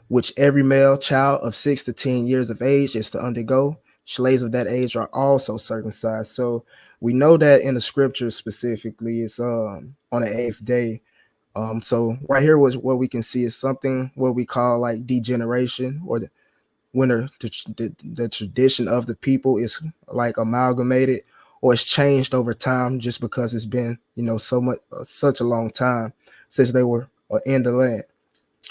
which every male child of 6 to 10 years of age is to undergo. Slaves of that age are also circumcised. So we know that in the scriptures specifically, it's on the 8th day. So right here was what we can see is something what we call like degeneration, or when the tradition of the people is like amalgamated, or it's changed over time, just because it's been, such a long time since they were in the land.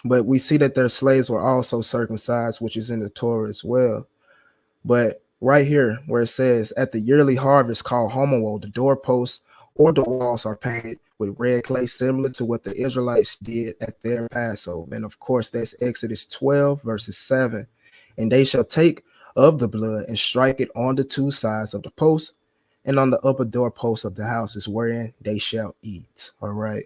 But we see that their slaves were also circumcised, which is in the Torah as well. But right here where it says, at the yearly harvest called Homowo, the doorposts or the walls are painted with red clay, similar to what the Israelites did at their Passover. And of course, that's Exodus 12, verses 7. And they shall take of the blood and strike it on the two sides of the post and on the upper doorposts of the houses wherein they shall eat. All right.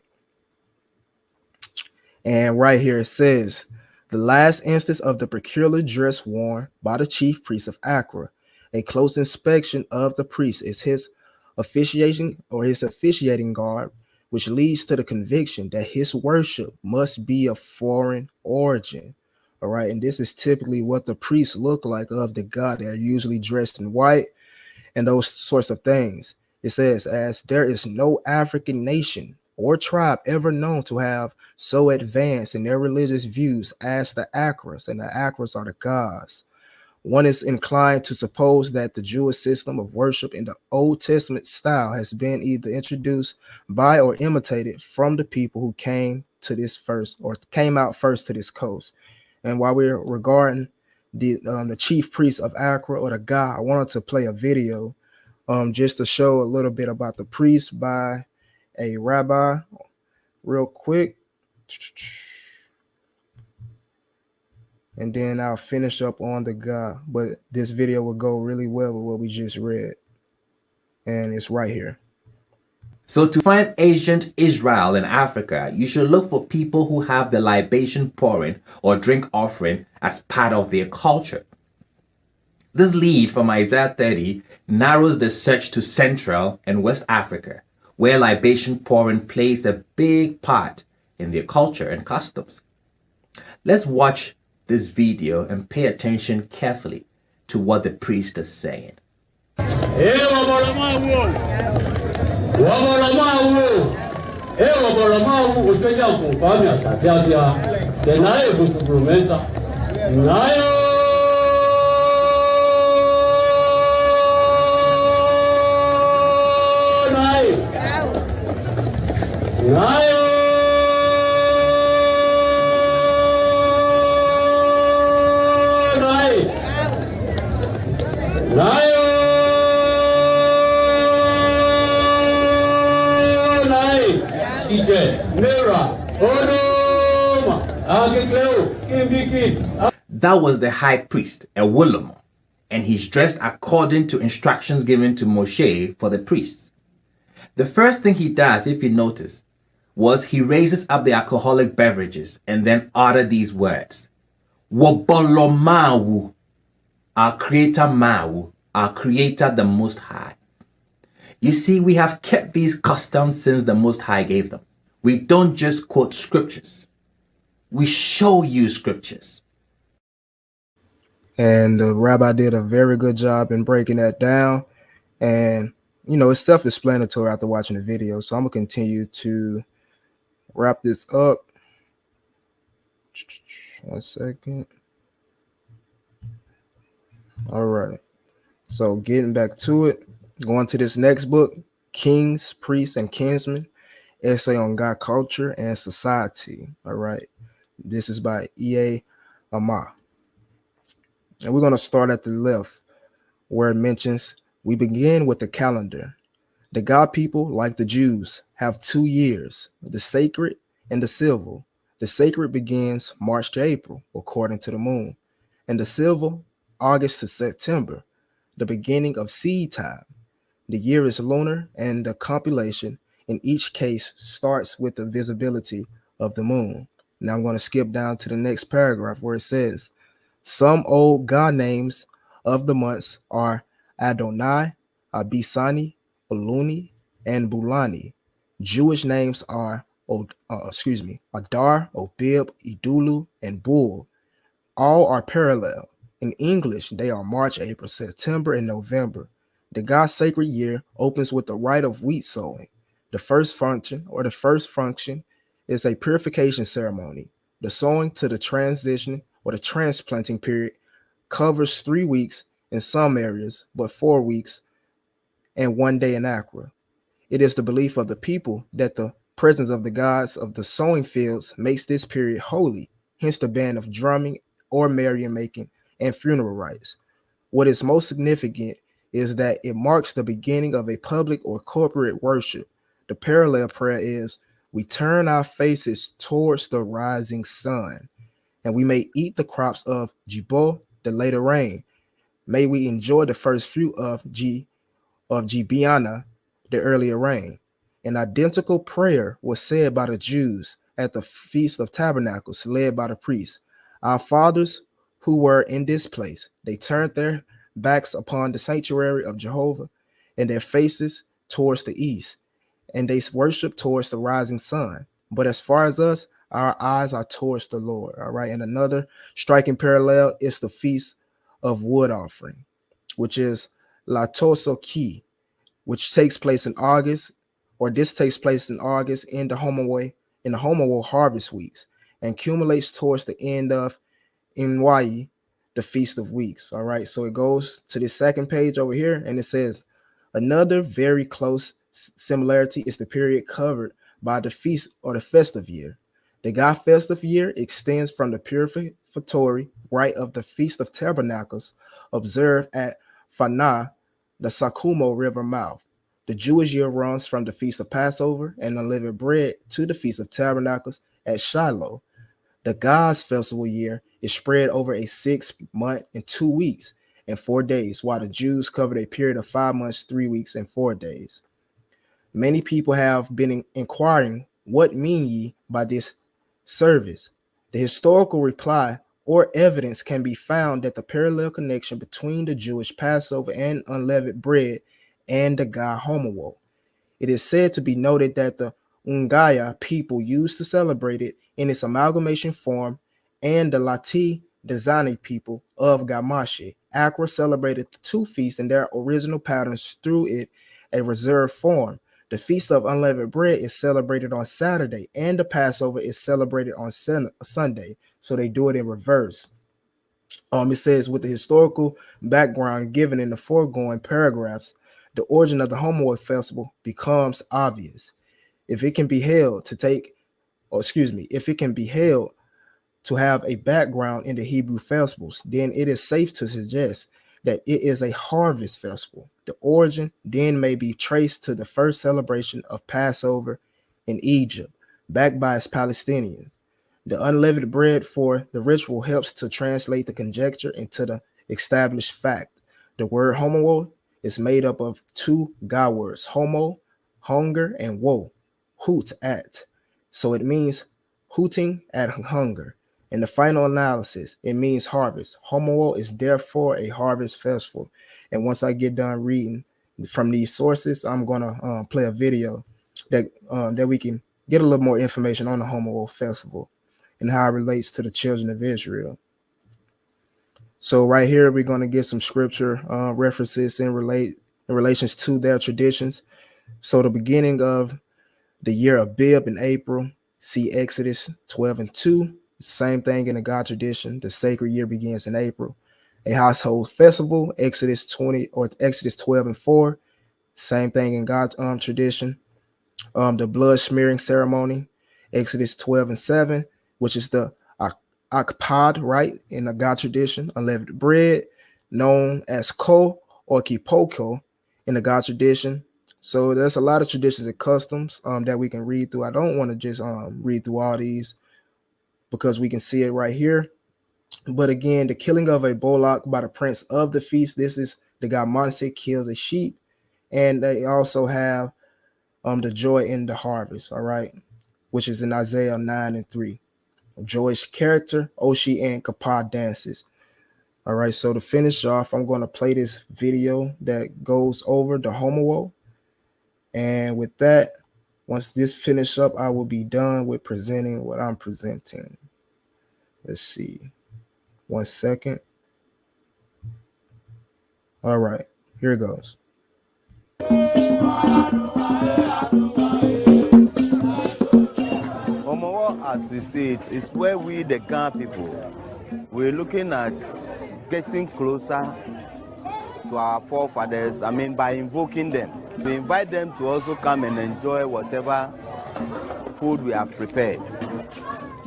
And right here it says, the last instance of the peculiar dress worn by the chief priest of Accra. A close inspection of the priest is his officiating garb, which leads to the conviction that his worship must be of foreign origin. All right. And this is typically what the priests look like of the god. They're usually dressed in white and those sorts of things. It says, as there is no African nation or tribe ever known to have so advanced in their religious views as the Akras, and the Akras are the gods. One is inclined to suppose that the Jewish system of worship in the Old Testament style has been either introduced by or imitated from the people who came out first to this coast. And while we're regarding the chief priest of Accra, or the god, I wanted to play a video just to show a little bit about the priest by a rabbi real quick. And then I'll finish up on the god. But this video will go really well with what we just read. And it's right here. So to find ancient Israel in Africa, you should look for people who have the libation pouring or drink offering as part of their culture. This lead from Isaiah 30 narrows the search to Central and West Africa, where libation pouring plays a big part in their culture and customs. Let's watch this video and pay attention carefully to what the priest is saying. That was the high priest, Ewolomo, and he's dressed according to instructions given to Moshe for the priests. The first thing he does, if you notice, was he raises up the alcoholic beverages and then uttered these words. Wobolomawu, our creator Mawu, our creator the Most High. You see, we have kept these customs since the Most High gave them. We don't just quote scriptures. We show you scriptures. And the rabbi did a very good job in breaking that down. And, you know, it's self-explanatory after watching the video. So I'm going to continue to wrap this up. 1 second. All right. So getting back to it, going to this next book, Kings, Priests, and Kinsmen, Essay on God Culture and Society. All right. This is by E.A. Amar. And we're going to start at the left where it mentions, we begin with the calendar. The God people, like the Jews, have 2 years, the sacred and the civil. The sacred begins March to April, according to the moon, and the civil, August to September, the beginning of seed time. The year is lunar, and the compilation in each case starts with the visibility of the moon. Now I'm going to skip down to the next paragraph where it says, some old God names of the months are Adonai, Abisani, Oluni, and Bulani. Jewish names are Adar, Obib, Idulu, and Bul. All are parallel. In English, they are March, April, September, and November. The God's sacred year opens with the rite of wheat sowing. The first function is a purification ceremony. The sowing to the transition or the transplanting period covers 3 weeks in some areas, but 4 weeks and 1 day in Accra. It is the belief of the people that the presence of the gods of the sowing fields makes this period holy, hence the ban of drumming or merrymaking and funeral rites. What is most significant is that it marks the beginning of a public or corporate worship. The parallel prayer is, we turn our faces towards the rising sun, and we may eat the crops of Jibo, the later rain. May we enjoy the first fruit of Gibeana, the earlier rain. An identical prayer was said by the Jews at the Feast of Tabernacles, led by the priests. Our fathers who were in this place, they turned their backs upon the sanctuary of Jehovah and their faces towards the east, and they worship towards the rising sun. But as far as us, our eyes are towards the Lord. All right. And another striking parallel is the Feast of Wood Offering, which is La Tosoki, which takes place in August, or this takes place in August in the Homowo harvest weeks, and accumulates towards the end of Nwai, the Feast of Weeks. All right. So it goes to the second page over here, and it says, another very close similarity is the period covered by the feast or the festive year. The God festive year extends from the purificatory rite of the Feast of Tabernacles observed at Fanah, the Sakumo River mouth. The Jewish year runs from the Feast of Passover and unleavened bread to the Feast of Tabernacles at Shiloh. The God's festival year is spread over a 6 month and 2 weeks and 4 days, while the Jews covered a period of 5 months, 3 weeks, and 4 days. Many people have been inquiring, what mean ye by this service? The historical reply or evidence can be found that the parallel connection between the Jewish Passover and unleavened bread and the God Homowo. It is said to be noted that the Ungaya people used to celebrate it in its amalgamation form, and the Lati Dezani people of Gamache, Accra, celebrated the two feasts in their original patterns through it a reserved form. The Feast of Unleavened Bread is celebrated on Saturday, and the Passover is celebrated on Sunday. So they do it in reverse. It says, with the historical background given in the foregoing paragraphs, the origin of the Homowood festival becomes obvious. If it can be held to have a background in the Hebrew festivals, then it is safe to suggest that it is a harvest festival. The origin then may be traced to the first celebration of Passover in Egypt, backed by its Palestinians. The unleavened bread for the ritual helps to translate the conjecture into the established fact. The word homo is made up of two God words, homo, hunger, and wo, hoot at. So it means hooting at hunger. In the final analysis, it means harvest. Homo is therefore a harvest festival. And once I get done reading from these sources, I'm gonna play a video that we can get a little more information on the Homo festival. and how it relates to the children of Israel. So right here, we're going to get some scripture references in relations to their traditions. So the beginning of the year of Abib in April, see Exodus 12:2. Same thing in the God tradition. The sacred year begins in April. A household festival, Exodus 20 or Exodus 12:4. Same thing in God tradition. The blood smearing ceremony, Exodus 12:7, which is the akpad, right, in the God tradition. Unleavened bread, known as ko or kipoko in the God tradition. So there's a lot of traditions and customs that we can read through. I don't want to just read through all these because we can see it right here. But again, the killing of a bullock by the prince of the feast. This is the god Manse kills a sheep. And they also have the joy in the harvest, all right, which is in Isaiah 9:3. Joyous character, Oshi and Kappa dances. All right, so to finish off, I'm going to play this video that goes over the homo. And with that, once this finish up, I will be done with presenting what I'm presenting. Let's see. 1 second. All right, here it goes. Homo, as we see it, is where we, the Ghana people, we're looking at getting closer to our forefathers, by invoking them. We invite them to also come and enjoy whatever food we have prepared.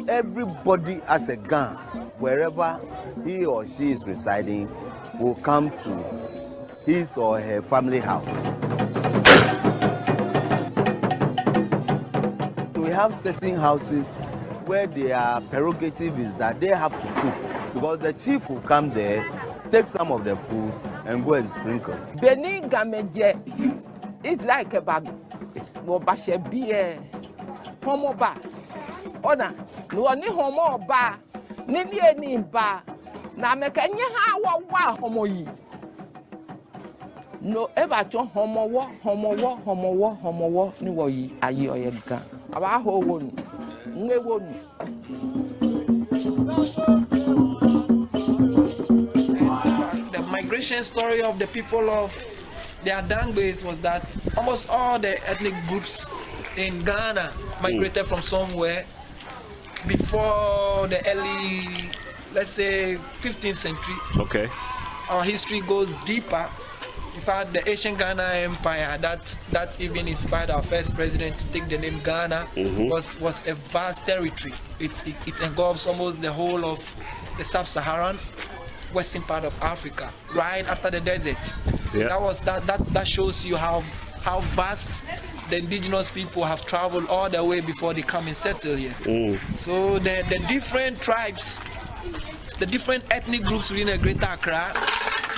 Everybody as a Ghana, wherever he or she is residing, will come to his or her family house. We have certain houses where their prerogative is that they have to cook, because the chief will come there, take some of the food and go and sprinkle. Beni gameje is like a bag. No bashe beer, homo ba. Ona, no ni homo ba, ni ba. Na mekanye ha wa homo yi. No ever to homo wo ni wo yi ayi oyega. Aba ho wonu. Nwe wonu. The migration story of the people of the Adangbes was that almost all the ethnic groups in Ghana migrated from somewhere before the early, let's say, 15th century. Okay. Our history goes deeper. In fact, the ancient Ghana Empire, that even inspired our first president to take the name Ghana, was a vast territory. It engulfs almost the whole of the sub-Saharan western part of Africa, right after the desert. Yeah. That shows you how vast the indigenous people have traveled all the way before they come and settle here. So the different tribes, the different ethnic groups within the Greater Accra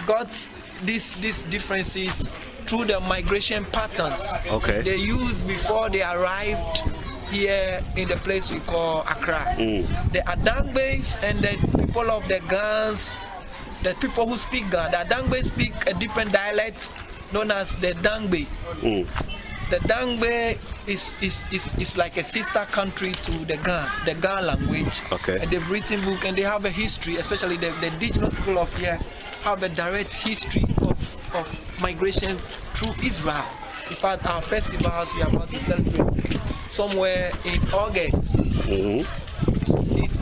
got these differences through the migration patterns they used before they arrived here in the place we call Accra. The Adangbes and the people of the Gans, the people who speak Gan, the Adangbe speak a different dialect known as the Dangbe. The Dangbe is like a sister country to the Gan language. And they've written book and they have a history, especially the indigenous people of here have a direct history of migration through Israel. In fact, our festivals we are about to celebrate somewhere in August.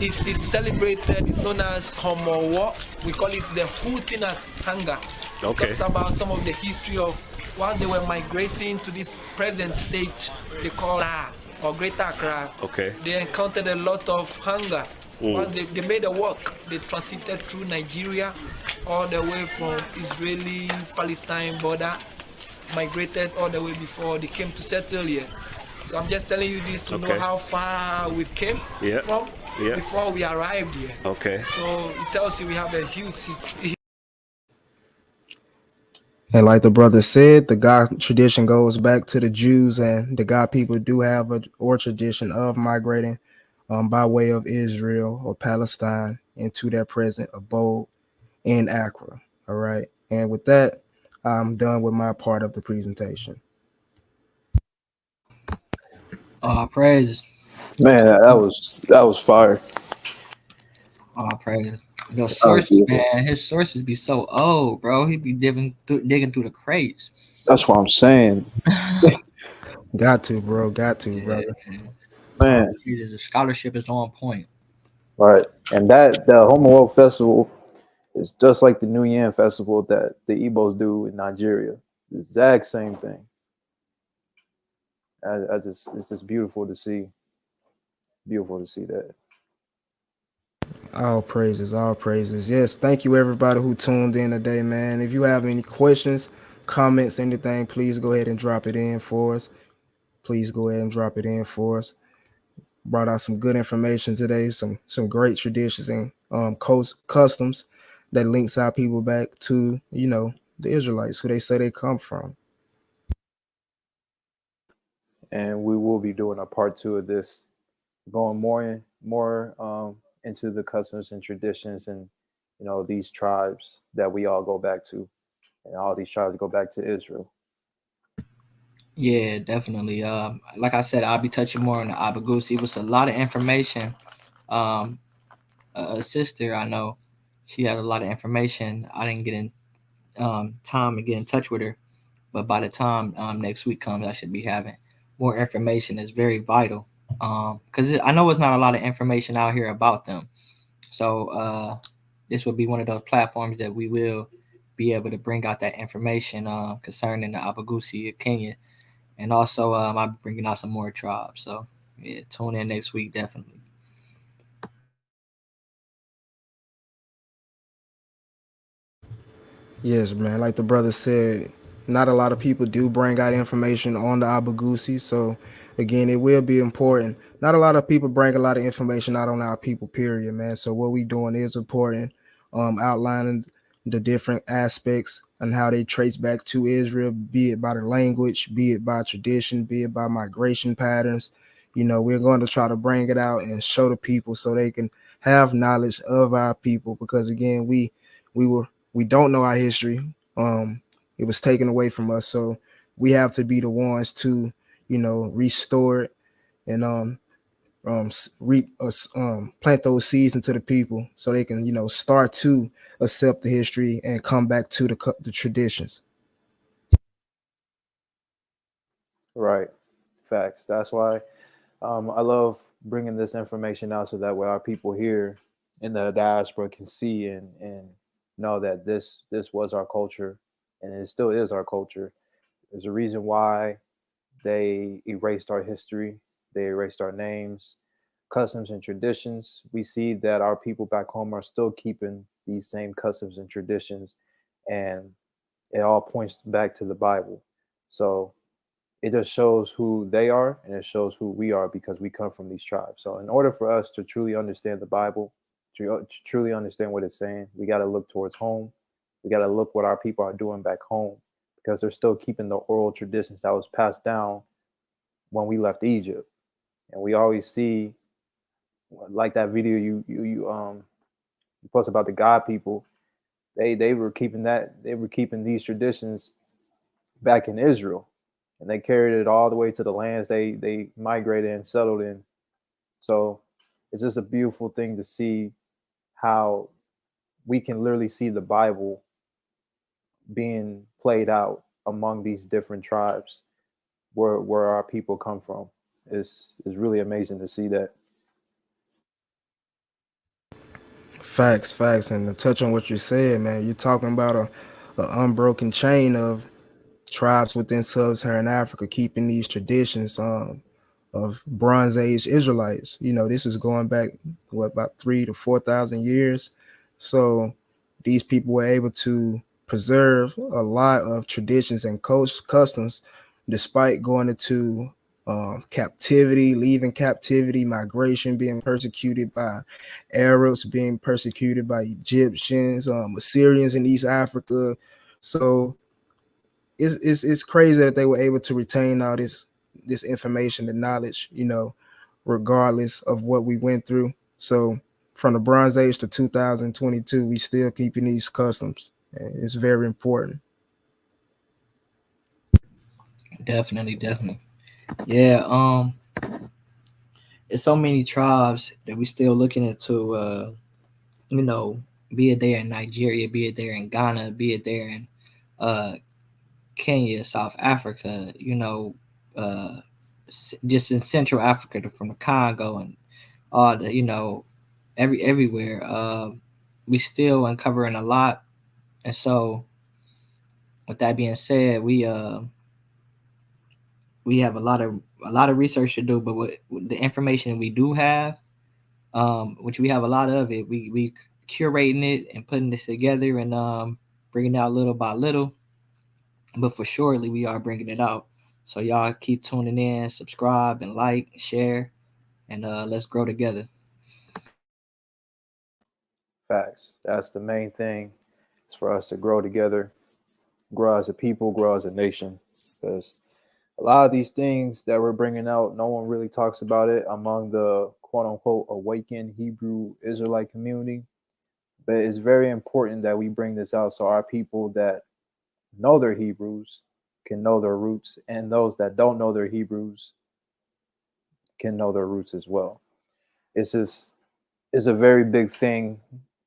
It's celebrated, it's known as Homowo. We call it the Hutina Hanga. It talks about some of the history of while they were migrating to this present stage they call Accra or Greater Accra. They encountered a lot of hunger. Once they made a walk, they transited through Nigeria all the way from Israeli-Palestine border, migrated all the way before they came to settle here. So I'm just telling you this to know how far we came from before we arrived here. So it tells you we have a huge history. And like the brother said, the God tradition goes back to the Jews, and the God people do have a tradition of migrating by way of Israel or Palestine into their present abode in Accra. All right. And with that, I'm done with my part of the presentation. Praise. Man, that was fire. Oh, praise. The That was sources, beautiful. man, his sources be so old, bro. He be digging through the crates. That's what I'm saying, Got to, bro. Got to, Yeah, brother. man. the scholarship is on point. Right, and that the Homo World Festival is just like the New Year Festival that the Igbos do in Nigeria. The exact same thing. I just it's just beautiful to see. Beautiful to see that. All praises, all praises. Yes, thank you everybody who tuned in today, man. If you have any questions, comments, anything, please go ahead and drop it in for us. Please go ahead and drop it in for us. Brought out some good information today, some great traditions and customs that links our people back to, the Israelites, who they say they come from. And we will be doing a part two of this, going more into the customs and traditions, and these tribes that we all go back to, and all these tribes go back to Israel. Yeah, definitely. Like I said, I'll be touching more on the Abagusi. It was a lot of information. Um, a sister I know, she has a lot of information. I didn't get in time to get in touch with her, but by the time next week comes, I should be having more information. It's very vital because I know it's not a lot of information out here about them. So this will be one of those platforms that we will be able to bring out that information concerning the Abagusi of Kenya, and also I'll be bringing out some more tribes. So yeah, tune in next week definitely. Yes, man. Like the brother said, not a lot of people do bring out information on the Abagusi. So, again, it will be important. Not a lot of people bring a lot of information out on our people, period, man. So, what we doing is important, outlining the different aspects and how they trace back to Israel, be it by the language, be it by tradition, be it by migration patterns. We're going to try to bring it out and show the people so they can have knowledge of our people, because, again, we don't know our history. It was taken away from us, so we have to be the ones to, restore it and plant those seeds into the people so they can, start to accept the history and come back to the traditions. Right, facts. That's why I love bringing this information out, so that way our people here in the diaspora can see and know that this was our culture, and it still is our culture. There's a reason why they erased our history, they erased our names, customs, and traditions. We see that our people back home are still keeping these same customs and traditions, and it all points back to the Bible. So it just shows who they are, and it shows who we are, because we come from these tribes. So in order for us to truly understand the Bible, to truly understand what it's saying, we got to look towards home. We got to look what our people are doing back home, because they're still keeping the oral traditions that was passed down when we left Egypt. And we always see, like that video you post about the God people, they were keeping these traditions back in Israel, and they carried it all the way to the lands they migrated and settled in. So it's just a beautiful thing to see how we can literally see the Bible being played out among these different tribes where our people come from. Is really amazing to see that. Facts, and to touch on what you said, man, you're talking about a unbroken chain of tribes within sub-Saharan Africa keeping these traditions of Bronze Age Israelites. This is going back about 3 to 4,000 years. So these people were able to preserve a lot of traditions and customs despite going into captivity, leaving captivity, migration, being persecuted by Arabs, being persecuted by Egyptians, Assyrians in East Africa. So it's crazy that they were able to retain all this information and knowledge, regardless of what we went through. So from the Bronze Age to 2022, we still keeping these customs. And it's very important. Definitely. Yeah. it's so many tribes that we still looking into. You know, be it there in Nigeria, be it there in Ghana, be it there in uh, Kenya, South Africa. You know, just in Central Africa, from the Congo and all the, you know, everywhere. We still uncovering a lot, and so with that being said, we have a lot of research to do, but with the information we do have, which we have a lot of it, we curating it and putting this together and bringing it out little by little. But for surely we are bringing it out. So y'all keep tuning in, subscribe and like, share, and let's grow together. Facts. That's the main thing. Is for us to grow together, grow as a people, grow as a nation. Because a lot of these things that we're bringing out, no one really talks about it among the quote unquote awakened Hebrew Israelite community. But it's very important that we bring this out so our people that know their Hebrews can know their roots, and those that don't know their Hebrews can know their roots as well. It's a very big thing,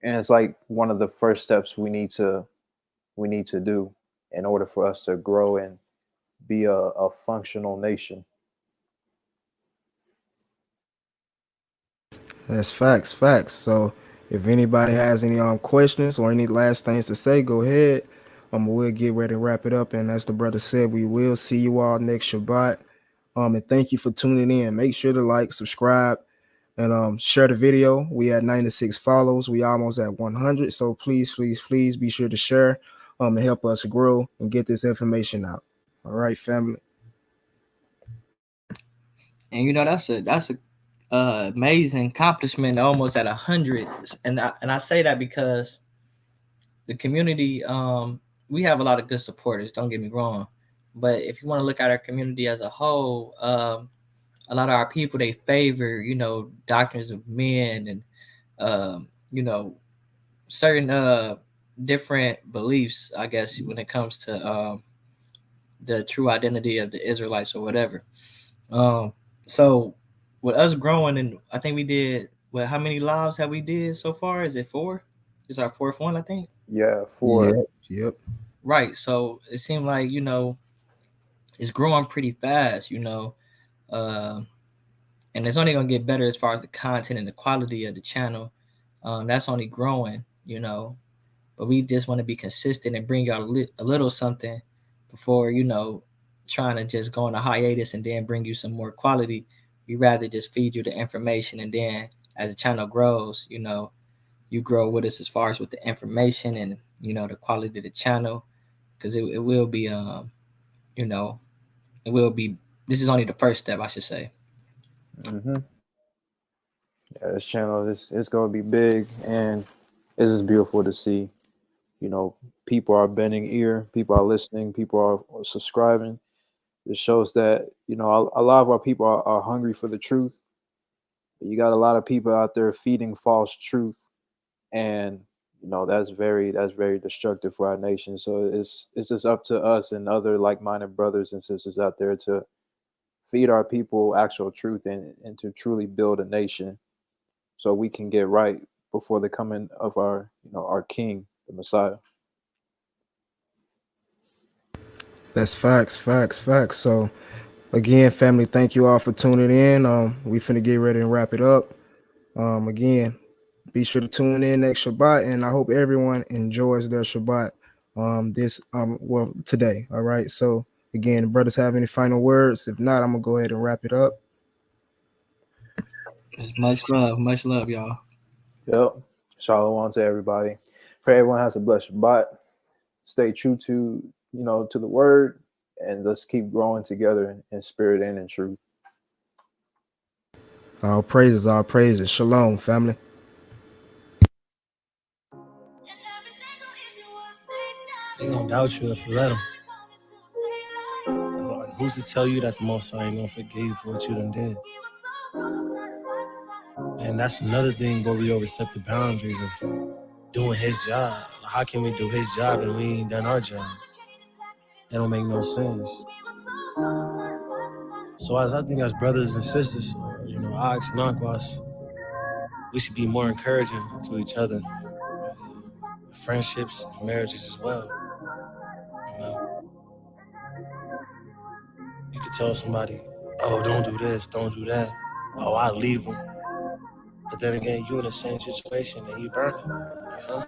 and it's like one of the first steps we need to do in order for us to grow and be a functional nation. That's facts, facts. So if anybody has any questions or any last things to say, go ahead. We'll get ready to wrap it up. And as the brother said, we will see you all next Shabbat. And thank you for tuning in. Make sure to like, subscribe, and share the video. We had 96 follows. We almost at 100. So please, please, please be sure to share and help us grow and get this information out. All right, family. And you know that's a amazing accomplishment, almost at 100. And I say that because the community, we have a lot of good supporters. Don't get me wrong, but if you want to look at our community as a whole, a lot of our people, they favor, you know, doctrines of men and you know, certain different beliefs, I guess, when it comes to the true identity of the Israelites or whatever. So with us growing, and I think we did, well, how many lives have we did so far? Is it 4? It's our 4th one, I think. Yeah, Yep. Right. So it seemed like, you know, it's growing pretty fast, you know, and it's only going to get better as far as the content and the quality of the channel. That's only growing, you know, but we just want to be consistent and bring y'all a little something before, you know, trying to just go on a hiatus and then bring you some more quality. We rather just feed you the information, and then as the channel grows, you know, you grow with us as far as with the information and, you know, the quality of the channel, because it will be you know, it will be, this is only the first step, I should say. Mm-hmm. Yeah, this channel is going to be big, and it's just beautiful to see. You know, people are bending ear, people are listening, people are subscribing. It shows that, you know, a lot of our people are hungry for the truth. You got a lot of people out there feeding false truth, and you know that's very destructive for our nation. So it's just up to us and other like-minded brothers and sisters out there to feed our people actual truth and to truly build a nation, so we can get right before the coming of our, you know, our King, the Messiah. That's facts, facts, facts. So again, family, thank you all for tuning in. We finna get ready and wrap it up. Again, be sure to tune in next Shabbat, and I hope everyone enjoys their Shabbat today. All right. So again, brothers have any final words? If not, I'm gonna go ahead and wrap it up. Just much love, y'all. Yep. Shalom to everybody. Pray everyone has a blessed Shabbat. Stay true to, you know, to the word, and let's keep growing together in spirit and in truth. All praises, all praises. Shalom, family. They gonna doubt you if you let them. Like, who's to tell you that the Most High ain't gonna forgive you for what you done did? And that's another thing where we overstep the boundaries of doing his job. How can we do his job and we ain't done our job? It don't make no sense. So I think as brothers and sisters, you know, I ask Nakwas, we should be more encouraging to each other, friendships, and marriages as well. You know, you could tell somebody, oh, don't do this, don't do that. Oh, I leave them. But then again, you in the same situation and you burn it. Huh?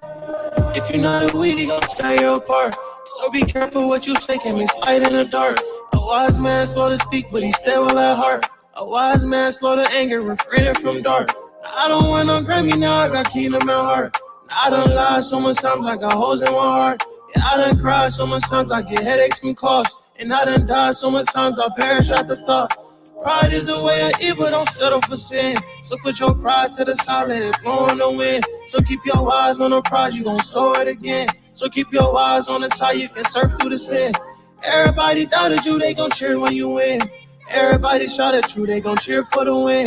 If you're not a weed, he gon' tear you apart. So be careful what you say, can be slide in the dark. A wise man slow to speak, but he stable at heart. A wise man slow to anger, refraining from dark. I don't want no Grammy, now I got kingdom at heart. I done lied so much times, I got holes in my heart. Yeah, I done cried so much times, I get headaches from coughs. And I done died so much times, I perish at the thought. Pride is the way of evil, don't settle for sin. So put your pride to the side, let it blow in the wind. So keep your eyes on the prize, you gon' soar it again. So keep your eyes on the side, you can surf through the sin. Everybody doubted you, they gon' cheer when you win. Everybody shot at you, they gon' cheer for the win.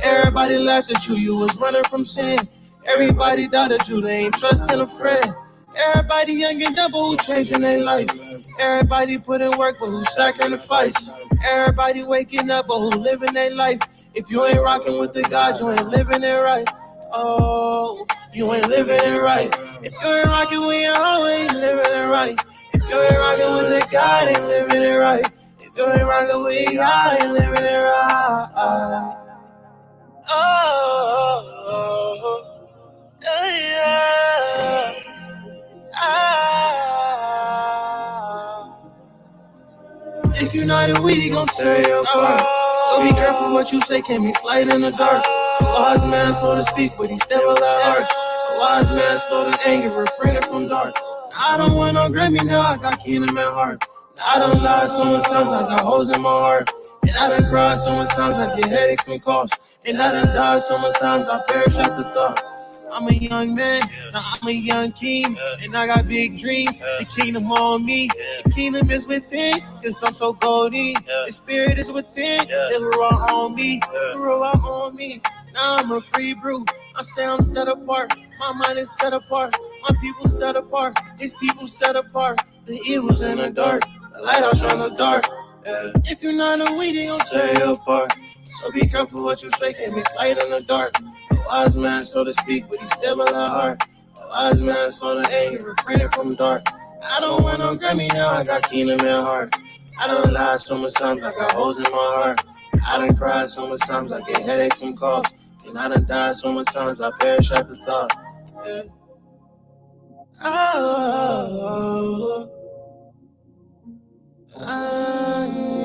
Everybody laughed at you, you was running from sin. Everybody doubted you, they ain't trusting a friend. Everybody young and dumb, but who changing their life? Everybody put in work, but who sacrifice? Everybody waking up, but who living their life? If you ain't rocking with the God, you ain't living it right. Oh, you ain't living it right. If you ain't rocking with your own, ain't living it right. If you ain't rocking with the God, ain't living it right. If you ain't rocking with God, ain't living it right. Oh, yeah. If you're not a weed, he gon' tear you apart. So be careful what you say, can't be slide in the dark. A wise man slow to speak, but he stable at heart. A wise man slow to anger, refraining from dark. I don't want no Grammy, now I got kingdom at heart. I done lied so much times, I got holes in my heart. And I done cried so much times, I get headaches from coughs. And I done died so much times, I perish at the thought. I'm a young man, now I'm a young king, and I got big dreams. The kingdom on me, the kingdom is within, cause I'm so golden. The spirit is within, the Ruah on me, the Ruah on me. Now I'm a free brew, I say I'm set apart. My mind is set apart, my people set apart, his people set apart. The evil's in the dark, the lighthouse on the dark. Yeah. If you're not a weed, they gon' tear you apart. So be careful what you say, can't mix light in the dark. A wise man, so to speak, but he's stable at heart. A wise man, so to anger, refraining from dark. I don't want no Grammy, now I got kingdom at heart. I done lied so much times, I got holes in my heart. I done cried so much times, I get headaches from coughs. And I done died so much times, I perish at the thought. Yeah. Oh, I need